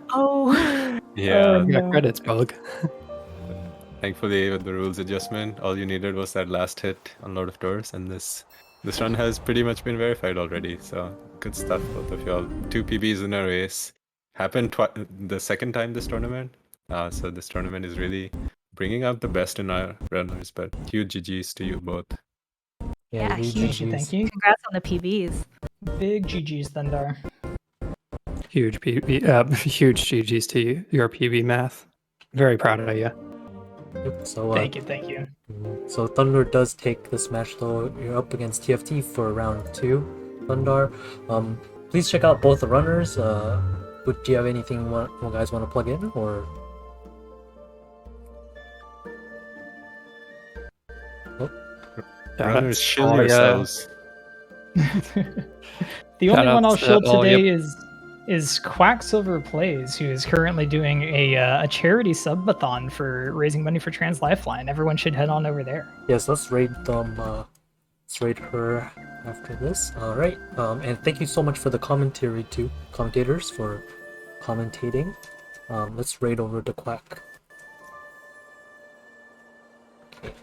Oh. Yeah. I got credits bug. Thankfully, with the rules adjustment, all you needed was that last hit on Lord of Doors, and this run has pretty much been verified already. So good stuff, both of y'all. 2 PBs in a race. Happened the second time this tournament. So this tournament is really bringing out the best in our runners. But huge GGs to you both. Yeah, huge. Thank you. Congrats on the PBs. Big GG's Thundar. Huge PB, huge GGs to you, your PB Math. Very proud of you. Yep, so Thank you. So Thunder does take this match though. You're up against TFT for round 2. Thundar. Please check out both the runners. But do you have anything you guys want to plug in, or? Runners, shill Oh, yeah. yourselves. The only one I'll Shoutouts to shill all, today yep. is Quacksilver Plays, who is currently doing a charity subathon for raising money for Trans Lifeline. Everyone should head on over there. Yes, let's raid them. Let's raid her after this. All right. And thank you so much for the commentators for commentating. Let's raid over to Quack. Okay.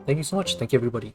Thank you so much. Thank you, everybody.